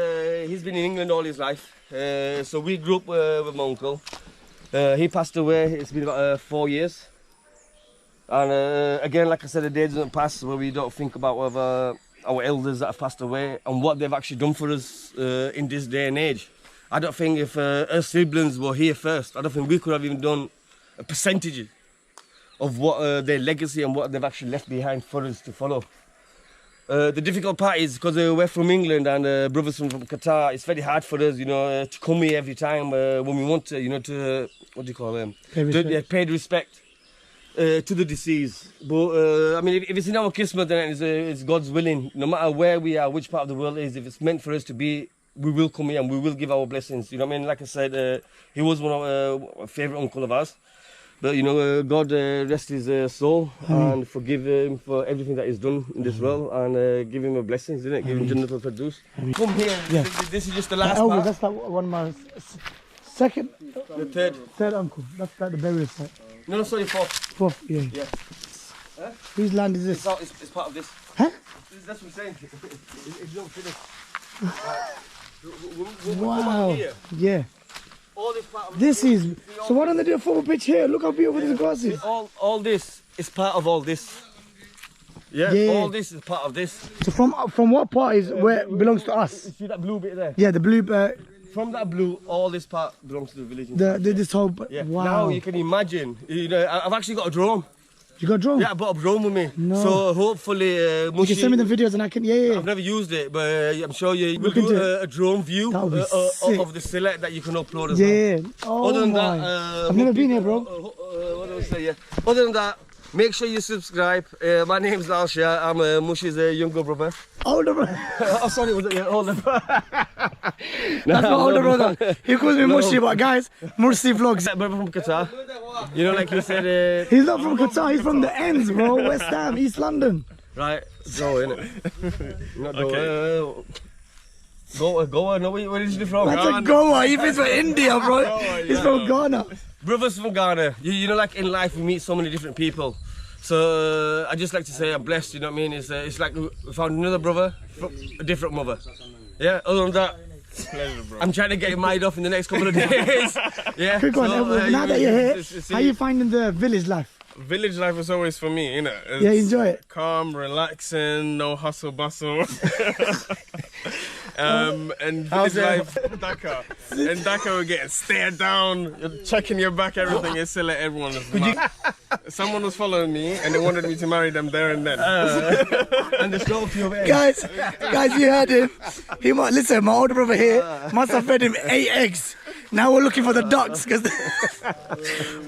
A: he's been in England all his life. So we grew up with my uncle. He passed away, it's been about 4 years. And again, like I said, the day doesn't pass where we don't think about our elders that have passed away and what they've actually done for us in this day and age. I don't think if our siblings were here first, I don't think we could have even done a percentage of what their legacy and what they've actually left behind for us to follow. The difficult part is because we're from England and brothers from Qatar, it's very hard for us, you know, to come here every time when we want to, you know, to, what do you call them? Pay respect to the deceased. But I mean, if it's in our Kismet, then it's God's willing. No matter where we are, which part of the world it is, if it's meant for us to be, we will come here and we will give our blessings. You know what I mean? Like I said, he was one of a favourite uncle of ours. But you know, God rest his soul and forgive him for everything that he's done in this world and give him a blessings, isn't it? Give him Jannatul Firdaus. Come here. Yeah. This is just the last part.
B: That's like one of my second.
A: The
B: third uncle. That's like the burial site.
A: No, sorry, fourth.
B: Fourth, yeah.
A: Yeah.
B: Huh? Whose land is this?
A: It's part of this.
B: Huh?
A: That's what I'm saying. It's not finished.
B: Wow. Yeah.
A: All this part of
B: this is. So why don't they do a football pitch here? Look how beautiful this grass is.
A: All this is part of all this. Yeah. All this is part of this.
B: So from what part is where it belongs to us?
A: See that blue bit there?
B: Yeah, the blue.
A: From that blue, all this part belongs to the village.
B: This whole.
A: Yeah.
B: Wow.
A: Now you can imagine. You know, I've actually got a drone.
B: You got a drone?
A: Yeah, I brought a drone with me.
B: No.
A: So hopefully,
B: you can send me the videos and I can. Yeah.
A: I've never used it, but I'm sure you will do a drone view of the silhouette that you can upload as well.
B: Yeah. Oh
A: Other than
B: my.
A: that,
B: I've never been here, bro.
A: What do I say? Yeah. Other than that, make sure you subscribe. My name's Lal Shah. I'm Mushi's younger brother.
B: Older brother.
A: Oh, sorry, was it your older brother?
B: That's my older brother. He calls me Mushi, but guys, Mursi vlogs.
A: Brother from Qatar. You know, like you said.
B: He's not from Qatar. He's from the ends, bro. West Ham, East London.
A: Right. Go innit? Not okay. Goa. No, where is he from?
B: That's a Goa. He's from India, bro. He's from Ghana.
A: Brothers from Ghana. You know, like in life, we meet so many different people. So I just like to say I'm blessed. You know what I mean? It's like we found another brother from a different mother. Yeah. Other than that, pleasure, bro. I'm trying to get him married off in the next couple of days. Yeah.
B: Quick one. Now that you're here, how are you finding the village life?
D: Village life is always for me, you know.
B: Yeah, enjoy it.
D: Calm, relaxing, no hustle bustle. And village life, Dhaka. In Dhaka, we're getting stared down, you're checking your back, everything. It's still like everyone is mad. Someone was following me and they wanted me to marry them there and then.
A: And there's no few of
B: Guys, you heard him. He might listen. My older brother here must have fed him 8 eggs. Now we're looking for the ducks.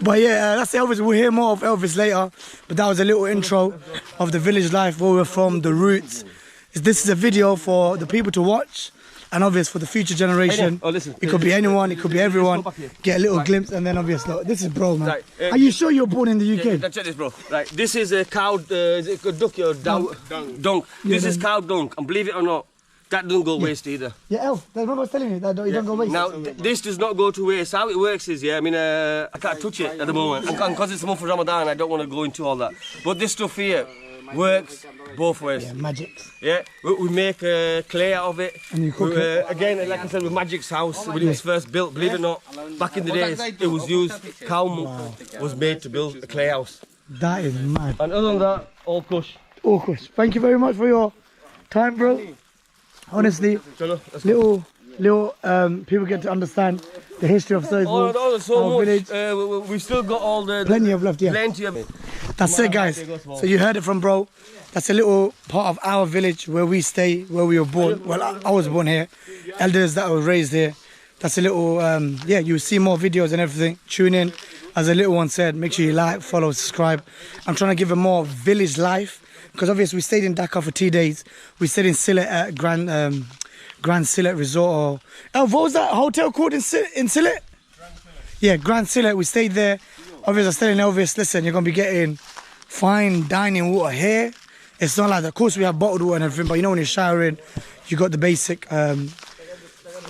B: But yeah, that's Elvis. We'll hear more of Elvis later. But that was a little intro of the village life, where we're from, the roots. This is a video for the people to watch, and obvious for the future generation.
A: Oh, listen.
B: It could be anyone, it could be everyone. Get a little glimpse, and then obvious. Look, this is bro, man. Are you sure you're born in the UK?
A: Yeah, check this, bro. Right, this is a cow. Is it a duck or dung? This is cow dung, and believe it or not, that doesn't go waste either.
B: Yeah, Elf. That's what I was telling you. That you don't go waste.
A: Now, this does not go to waste. How it works is, I mean, I can't touch it at the moment. Because it's the month of Ramadan, I don't want to go into all that. But this stuff here works both ways.
B: Yeah, magic.
A: Yeah, we make clay out of it.
B: And you cook it.
A: Again, like I said, with Magic's house, when it was first built, believe it or not, back in the days, it was used, cow muck was made to build a clay house.
B: That is mad.
A: And other than that, all kush.
B: All kush. Thank you very much for your time, bro. Honestly, little people get to understand the history of SYEDPUR.
A: Oh, there's so much. We've still got all the...
B: Plenty of left, yeah.
A: Plenty of it.
B: That's it, guys. So you heard it from bro. That's a little part of our village where we stay, where we were born. Well, I was born here. Elders that were raised here. That's a little, yeah, you'll see more videos and everything. Tune in. As a little one said, make sure you like, follow, subscribe. I'm trying to give a more village life. Because obviously we stayed in Dhaka for 2 days. We stayed in Sylhet at Grand Sylhet Resort. What was that hotel called in Sylhet? Yeah, Grand Sylhet. We stayed there. Obviously I was telling Elvis, listen, you're going to be getting fine dining water here. It's not like that. Of course we have bottled water and everything, but you know when you're showering, you got the basic, the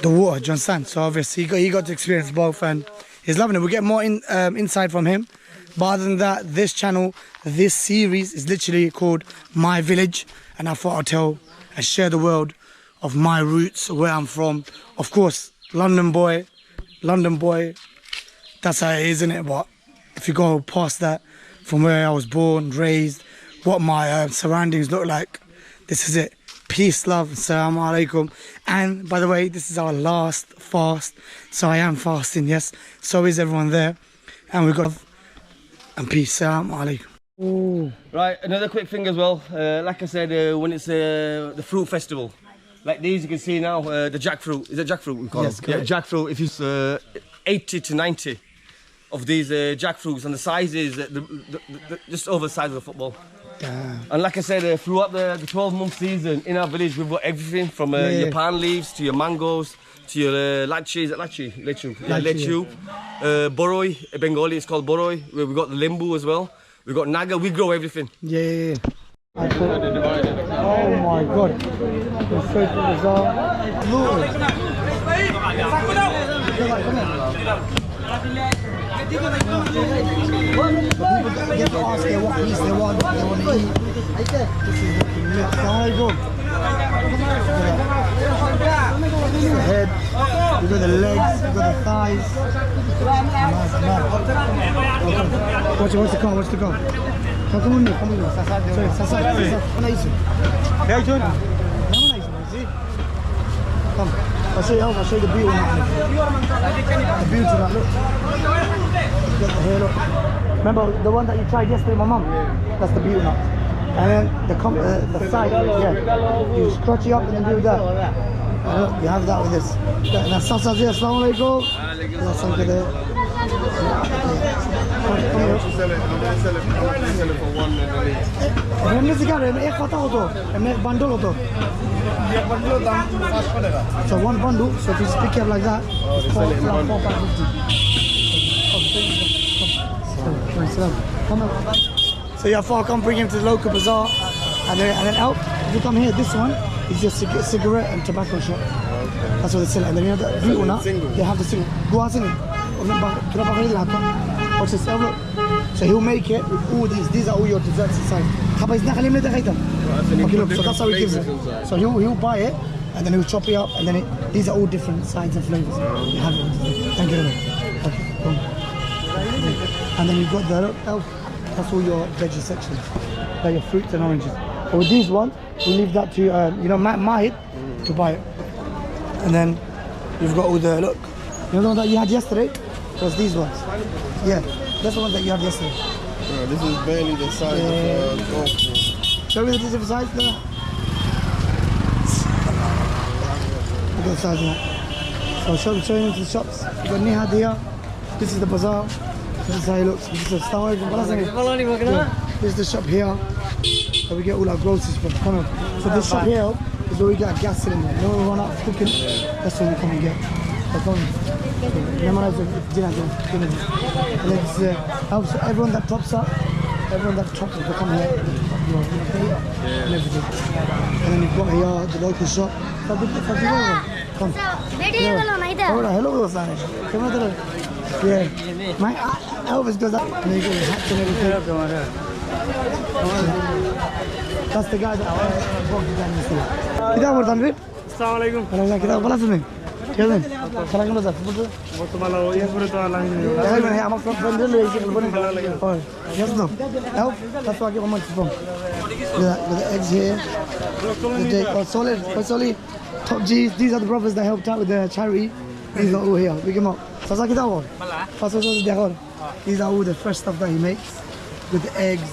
B: water, do you understand? So obviously he got to experience both and he's loving it. We'll get more insight from him. But other than that, this channel, this series is literally called My Village. And I thought I'd tell and share the world of my roots, where I'm from. Of course, London boy. That's how it is, isn't it? But if you go past that, from where I was born, raised, what my surroundings look like. This is it. Peace, love, assalamu alaikum. And by the way, this is our last fast. So I am fasting, yes. So is everyone there. And we've got love and peace. Assalamu alaikum. Ooh.
A: Right, another quick thing as well. Like I said, when it's the fruit festival, like these you can see now, the jackfruit. Is it jackfruit we call
B: Yes,
A: it? Yeah, jackfruit. If it's 80 to 90 of these jackfruits, and the size is just over the size of a football.
B: Damn.
A: And like I said, throughout the 12-month season in our village, we've got everything from your palm leaves to your mangoes to your lachi. Is it lachi? Lechu. Yeah, lechu. Boroi, Bengali, it's called boroi. We've got the limbu as well. We've got naga. We grow everything.
B: Yeah. Oh my God. It's so bizarre. People get to ask them what piece they want to eat. This is looking lit. Assalamualaikum. The head, you got the legs, you got the thighs. Watch the car, watch the car. Come on. Sorry, Sasa. Mana isu? Yeah, John. Mana isu? See? Come. I'll show you the beauty. The beauty of that, look. Get the hair, look. Remember the one that you tried yesterday, my mum? That's the beauty nut. And then the side, yeah. You scratch it up and then do that. And look, you have that with this. And that's Sasa here, assalamu alaikum. That's something there.
D: I'm going to sell it for $1
B: So one bundle, so if you pick it up like that, it's £4.50. So yeah, I'll come bring him to the local bazaar, and then out. If you come here, this one is just cigarette and tobacco shop. That's what they sell. And then you have the blue one. They have the single. Go out in it. Watch this, look. So he'll make it with all these. These are all your desserts inside. Okay, look, so that's how he gives it. So he'll buy it, and then he'll chop it up, and then these are all different sides and flavors. You have it. Thank you. Okay, boom. And then you've got the elf. That's all your veggie sections. Like your fruits and oranges. But with these ones, we'll leave that to Mahid to buy it. And then you've got all the look. You know the one that you had yesterday? Was these ones. Yeah, that's the one that you had yesterday.
D: Bro, this is barely the size of golf.
B: Show me the different size there. Look at the size of that. So show you into the shops. You got Nihad here. This is the bazaar. This is how it looks. This is the store. This is the shop here. So we get all our groceries from. Come on. So this shop here is where we get a gas cylinder. You know when we run out of cooking, that's when we come and get. And then it's helps everyone that tops up, to come here and everything. And then you've got here the local shop. Come. Hello, yeah. My Elvis goes up and you get the hats and everything. That's the guy that walked down the street. Assalamualaikum. Yes, no. Help. That's why I get much from. With the eggs here. Solid. Top G's. These are the brothers that helped out with the charity. These are all here. Pick them up. These are all the fresh stuff that he makes with the eggs.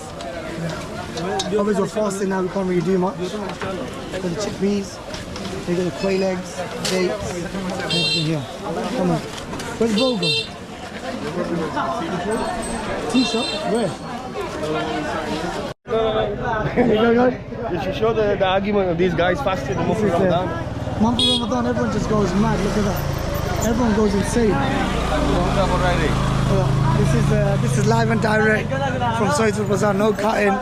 B: Obviously we're fasting now, we can't really do much. With the chickpeas. They got the quail eggs, dates, everything here. Come on. Where's Bogo? Tea shop? Where?
A: You should show the argument of these guys fasting the month of Ramadan.
B: Month of Ramadan, everyone just goes mad. Look at that. Everyone goes insane. This is live and direct from SYEDPUR Bazaar. No cutting.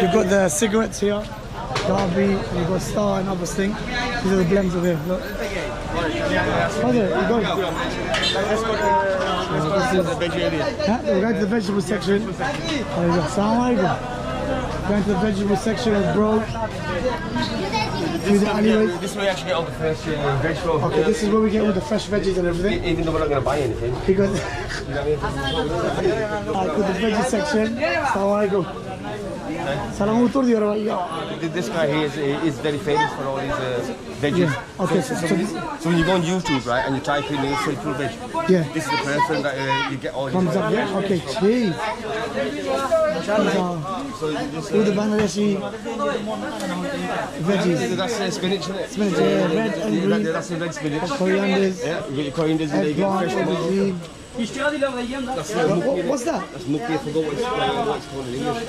B: You've got the cigarettes here. Derby, you've got Star and other things. These are the blends of here, look. Okay, you go. We're going to the vegetable section. There you go. Assalamu alaikum. Going to the vegetable section of bro. through the alleyways?
A: This way you actually get all the fresh veg flow.
B: Okay, this is where we get all the fresh veggies and everything.
A: Even though we're not going to buy anything.
B: Because
A: You know what I mean?
B: I put the veggie section. Assalamualaikum. Salam utur di orang.
A: This guy here is very famous for all his veggies.
B: Yeah. Okay,
A: So when you go on YouTube, right, and you type in SYEDPUR veg,
B: yeah.
A: this is the person that you get all his
B: Comes up, yeah? Okay, cheese. All the Bangladeshi veggies.
A: That's spinach, isn't it?
B: Spinach, yeah, red and green.
A: That's the red spinach.
B: Corianders,
A: Yeah, you get your corianders in there, you get
B: eggplant,
A: fresh tomatoes.
B: aubergine. What's that?
A: That's nuki, I forgot what it's called in English.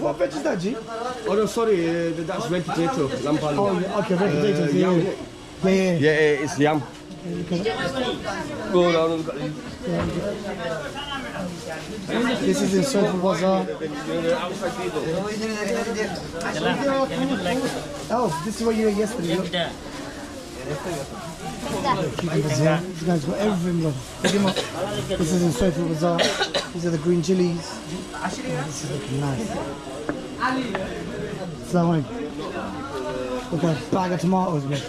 B: What veg is that, G?
A: Oh no, sorry, that's red potato, lamb palm.
B: Oh, yeah, okay, red potatoes,
A: yam,
B: yeah.
A: innit?
B: Yeah, yeah.
A: Yeah, it's yam. Go down and look at it.
B: This is in SYEDPUR Bazaar. Oh, this is what you ate yesterday. Look. This guy's got everything, bro. Look him up. This is in SYEDPUR Bazaar. These are the green chilies. Oh, this is looking nice. Assalamu alaikum. Look at a bag of tomatoes, man.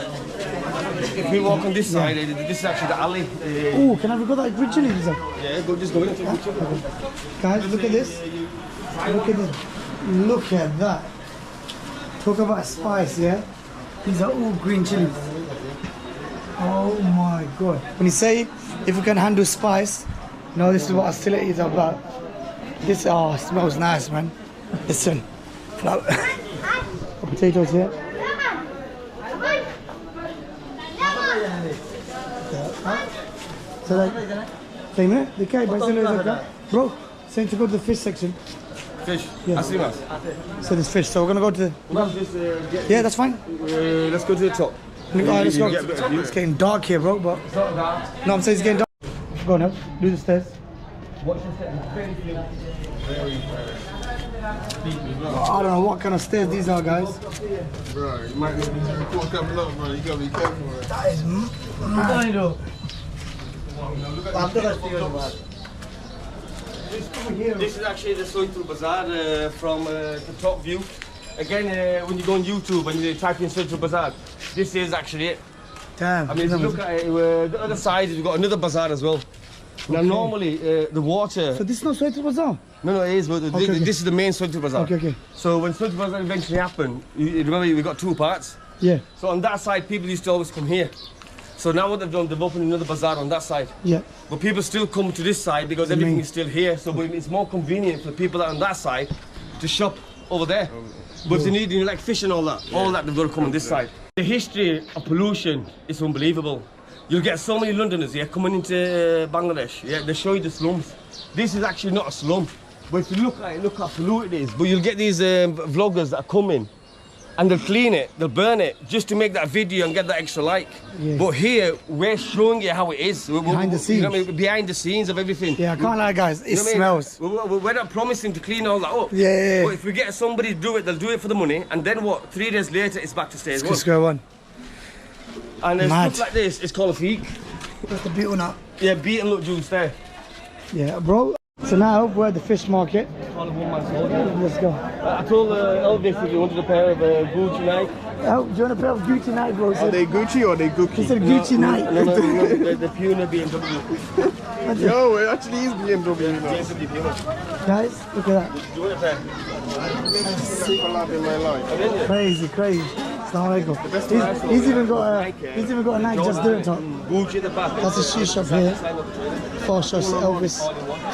A: If we walk on this side, this is actually the alley.
B: Oh, can I have that green chilies?
A: Yeah, just go in and take a picture.
B: Guys, look at this. Look at this. Look at that. Talk about spice, yeah? These are all green chilies. Oh my god. When you say if you can handle spice, you know this is what hostility is about. This smells nice, man. Listen. Potatoes here. So like, bro, saying to go to the fish section.
A: Fish?
B: Yeah.
A: Aslimas?
B: So there's fish, so we're gonna go to the... Yeah, that's fine.
A: Let's go to the top.
B: Alright, let's go.
A: You get a better view.
B: It's getting dark here, bro, but...
A: It's not that.
B: No, I'm saying it's getting dark. Go on, now. Do the stairs.
A: Watch the step. Very few.
B: I don't know what kind of stairs these are, guys.
D: Bro, you might need to record coming up, bro. You gotta be careful with it.
B: That is mad.
A: This is actually the SYEDPUR Bazaar from the top view. Again, when you go on YouTube and you type in SYEDPUR Bazaar, this is actually it.
B: Damn.
A: I mean, if you look at it, the other side, we've got another bazaar as well. Now, normally, the water...
B: So this is not SYEDPUR Bazaar?
A: No, it is, but this is the main SYEDPUR Bazaar.
B: Okay.
A: So when SYEDPUR Bazaar eventually happened, you remember we got two parts?
B: Yeah.
A: So on that side, people used to always come here. So now what they've done, they've opened another bazaar on that side.
B: Yeah.
A: But people still come to this side because everything is still here. So it's more convenient for people that are on that side to shop over there. But if they need like fish and all that they've got to come on this side. The history of pollution is unbelievable. You'll get so many Londoners here coming into Bangladesh. Yeah, they show you the slums. This is actually not a slum. But if you look at it, look how polluted it is. But you'll get these vloggers that come in and they'll clean it, they'll burn it just to make that video and get that extra like.
B: Yeah.
A: But here, we're showing you how it is.
B: Behind the scenes.
A: You know what I mean? Behind the scenes of everything.
B: Yeah, I can't lie, guys. It
A: You know what I mean?
B: smells.
A: We're not promising to clean all that up.
B: Yeah.
A: But if we get somebody to do it, they'll do it for the money. And then what? 3 days later, it's back to stage one.
B: Let's go on.
A: And there's
B: Mad.
A: stuff like this, it's called a feek.
B: That's the beetle now.
A: Yeah, beaten look juice there.
B: Yeah, bro. So now we're at the fish market.
A: Call it one man's hold.
B: Let's go.
A: I told Elvis if you wanted a pair of Gucci Nike.
B: Oh, do you want a pair of Gucci Nike, bro?
D: Are they Gucci or they
B: He
D: Gucci?
B: said Gucci Nike.
A: No, the Puna BMW.
D: Yo, it actually is BMW. You know.
A: BMW Puna.
B: Guys, look at that.
A: Do you want a pair?
D: Super lot in my life.
B: Crazy. Assalamu alaikum. He's even got a Nike Just Do It top.
A: Gucci at the back.
B: That's a shoe shop here. Far shots Elvis.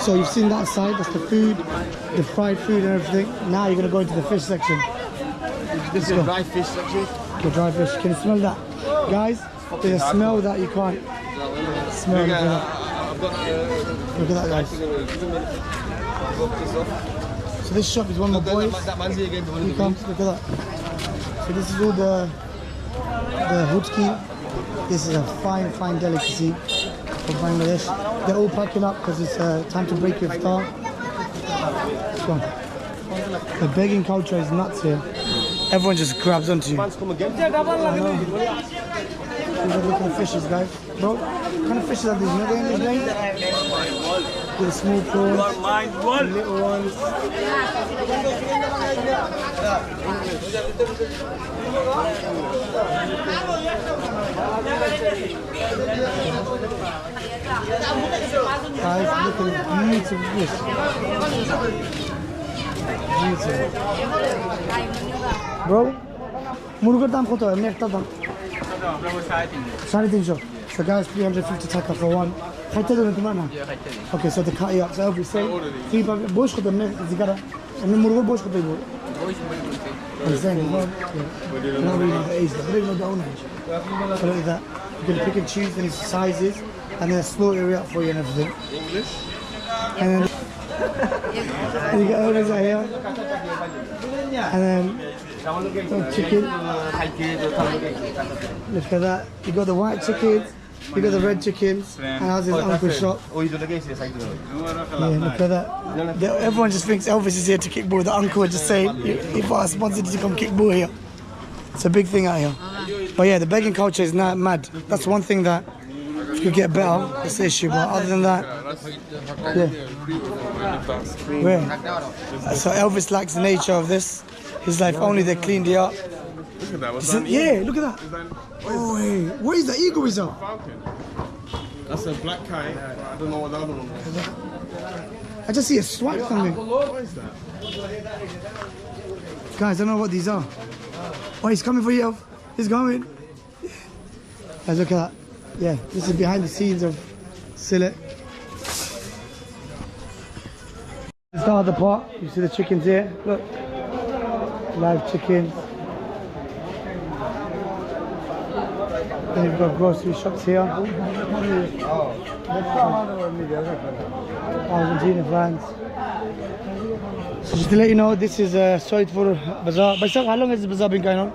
B: So you've seen that side, that's the food, the fried food and everything. Now you're gonna go into the fish section.
A: This is a dry fish section.
B: The dry fish. Can you smell that? Guys, there's a smell that you can't smell. Look at that. Look at that, guys. So this shop is one of my boys. He comes, look at that. So this is all the hutki. This is a fine delicacy from Bangladesh. They're all packing up because it's time to break your iftar. Go on. The begging culture is nuts here. Everyone just grabs onto you.
A: Man's come again.
B: These are looking at fishes, guys. Bro, what kind of fishes are these? You know the English name? with the small prawns, the little ones. Guys, look at the beautiful fish. Beautiful. Bro, মুরগের দাম কত? এমনি একটা দাম 350. So guys, 350 taka for one. খাইতে দেবেন তোমার না? Okay, so the cut up. So we say 3 bag. বয়স কত এমনি জিগারা? এমনি মুরগের বয়স কত হইব? I'm saying, not really the age, but not the own age. So like that, you can pick and choose any sizes, and then a small area for you and everything.
D: English?
B: And then you get owners out here, and then chicken. Look at that. You got the white chickens, you got the red chickens, and how's his uncle's shop? Yeah, look at that. Everyone just thinks Elvis is here to kick ball. The uncle would just say, if I sponsored you to come kick ball here. It's a big thing out here. But yeah, the begging culture is not mad. That's one thing that if you could get better, it's the issue. But other than that, yeah. Where? So Elvis likes the nature of this. His life only they cleaned it up.
D: Look at that. What's that?
B: Yeah, look at that. Oh, hey. What is the eagle is up?
D: Falcon. That's a black kite. I don't know what the other one was.
B: I just see a swipe coming.
D: What is that?
B: Guys, I don't know what these are. Oh, he's coming for you. He's coming. Guys, look at that. Yeah, this is behind the scenes of Sillet. This is the other part. You see the chickens here. Look. Live chickens. Then you've got grocery shops here. Argentina fans. So just to let you know, this is SYEDPUR Bazaar. Baisar, how long has this bazaar been going on?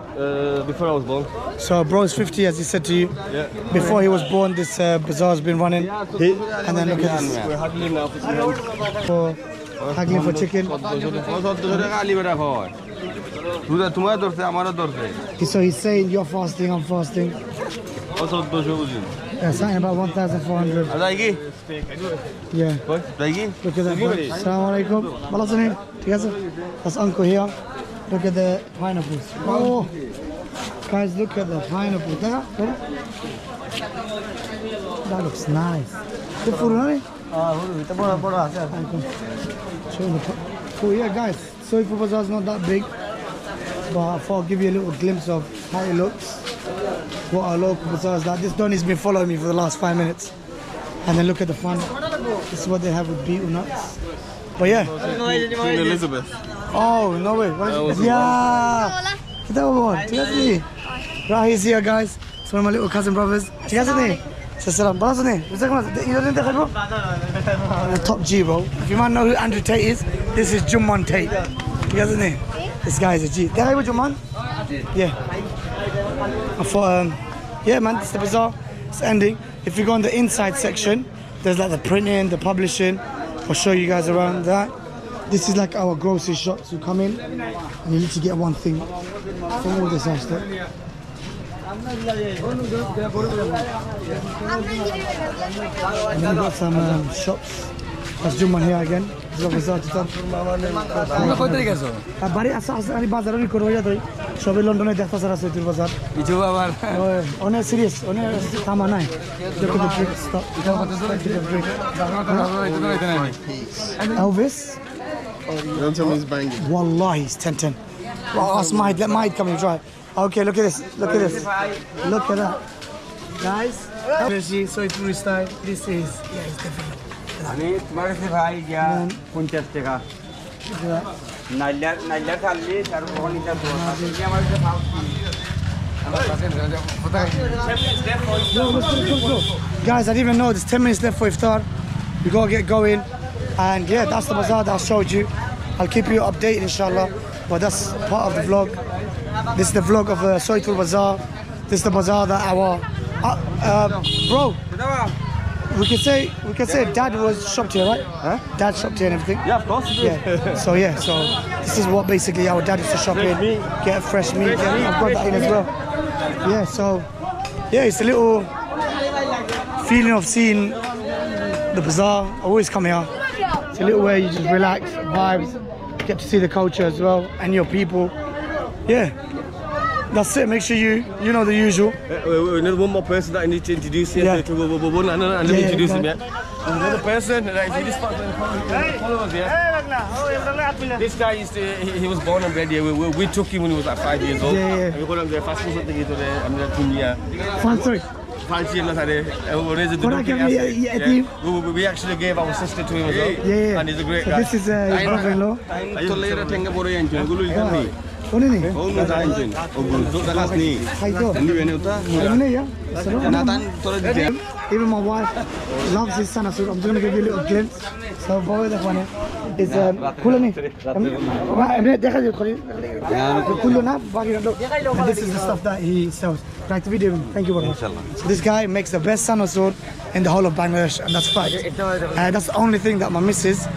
A: Before I was born.
B: So bro is 50, as he said to you.
A: Yeah.
B: Before he was born, this bazaar has been running. And then look at this.
A: We're haggling now
B: For haggling for chicken. So he's saying you're fasting, I'm fasting. Yeah, something about 1,400. Yeah. Look at that. Assalamu alaikum. That's uncle here. Look at the pineapples. Oh, guys, look at the pineapple. That looks nice. Good food, right? Oh yeah, guys. SYEDPUR Bazaar is not that big, but I thought I'll give you a little glimpse of how it looks. What our local bazaar is like. This Donny's been following me for the last 5 minutes. And then look at the fun. This is what they have with beetle nuts. But yeah.
D: Queen Elizabeth.
B: Oh, no way. Yeah. That one. Right, he's here, guys. It's one of my little cousin brothers. Do you guys know? Salam. You don't know bro? The top G, bro. If you might know who Andrew Tate is, this is Jumman Tate. You guys know? This guy is a G. There with Jumman? Yeah. I thought, yeah, man, it's the bazaar. It's ending. If you go on the inside section, there's like the printing, the publishing. I'll show you guys around that. This is like our grocery shops. You come in and you literally get one thing from all this stuff. And then we've got some shops. That's Jumman here again. বাড়ি আসা আমি বাজারে করবো যাই সবে লন্ডনে দেখতেছে SYEDPUR Bazaar কিছু আবার অনেক সিরিয়াস অনেক থামা নাই Elvis
D: Don't tell me he's banging.
B: Wallahi he's 10-10. Well, ask Mahid, let Mahid come and try. Okay, look at this, look at this, look at that. Guys, SYEDPUR style, this is, yeah, it's different.
E: আমি তোমার কাছে ভাই যা 50 টাকা নাইলা খালি তার কোনিটা তো আমার কাছে ভাও
B: Guys, I didn't even know there's 10 minutes left for iftar. We gotta get going. And yeah, that's the bazaar that I showed you. I'll keep you updated inshallah. But that's part of the vlog. This is the vlog of SYEDPUR Bazaar. This is the bazaar that our bro. We can say Dad was shopped here, right? Huh? Dad shopped here and everything.
A: Yeah, of course.
B: Yeah. So this is what basically our dad used to shop in. Get fresh meat. I've got that in as well. Yeah. So yeah, it's a little feeling of seeing the bazaar. I always come here. It's a little way you just relax, vibes, get to see the culture as well and your people. Yeah, that's it. Make sure you know the usual.
A: Another one more person that I need to introduce here.
B: Yeah.
A: Let me introduce him. Yeah. Another person that if you just follow us here. This guy he was born and bred here. We took him when he was like 5 years old.
B: Yeah.
A: And we got him there fast food something to the
B: Sorry.
A: We actually gave our sister to him as well.
B: Yeah.
A: And he's a great
B: So
A: guy.
B: this is his brother-in-law. What is he? Even my wife loves his son. So I'm just gonna give you a little glimpse. So boy, that one is and this is the stuff that he sells. Like the video. Thank you very much. So this guy makes the best sana sword in the whole of Bangladesh, and that's fact. That's the only thing that my missus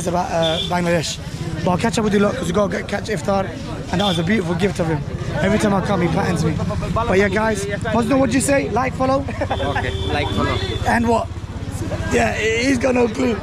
B: about Bangladesh. But I'll catch up with you lot because we got to catch iftar, and that was a beautiful gift of him. Every time I come, he patterns me. But yeah, guys, Mazno, what'd you say? Like, follow?
E: Okay, like, follow.
B: And what? Yeah, he's got no clue.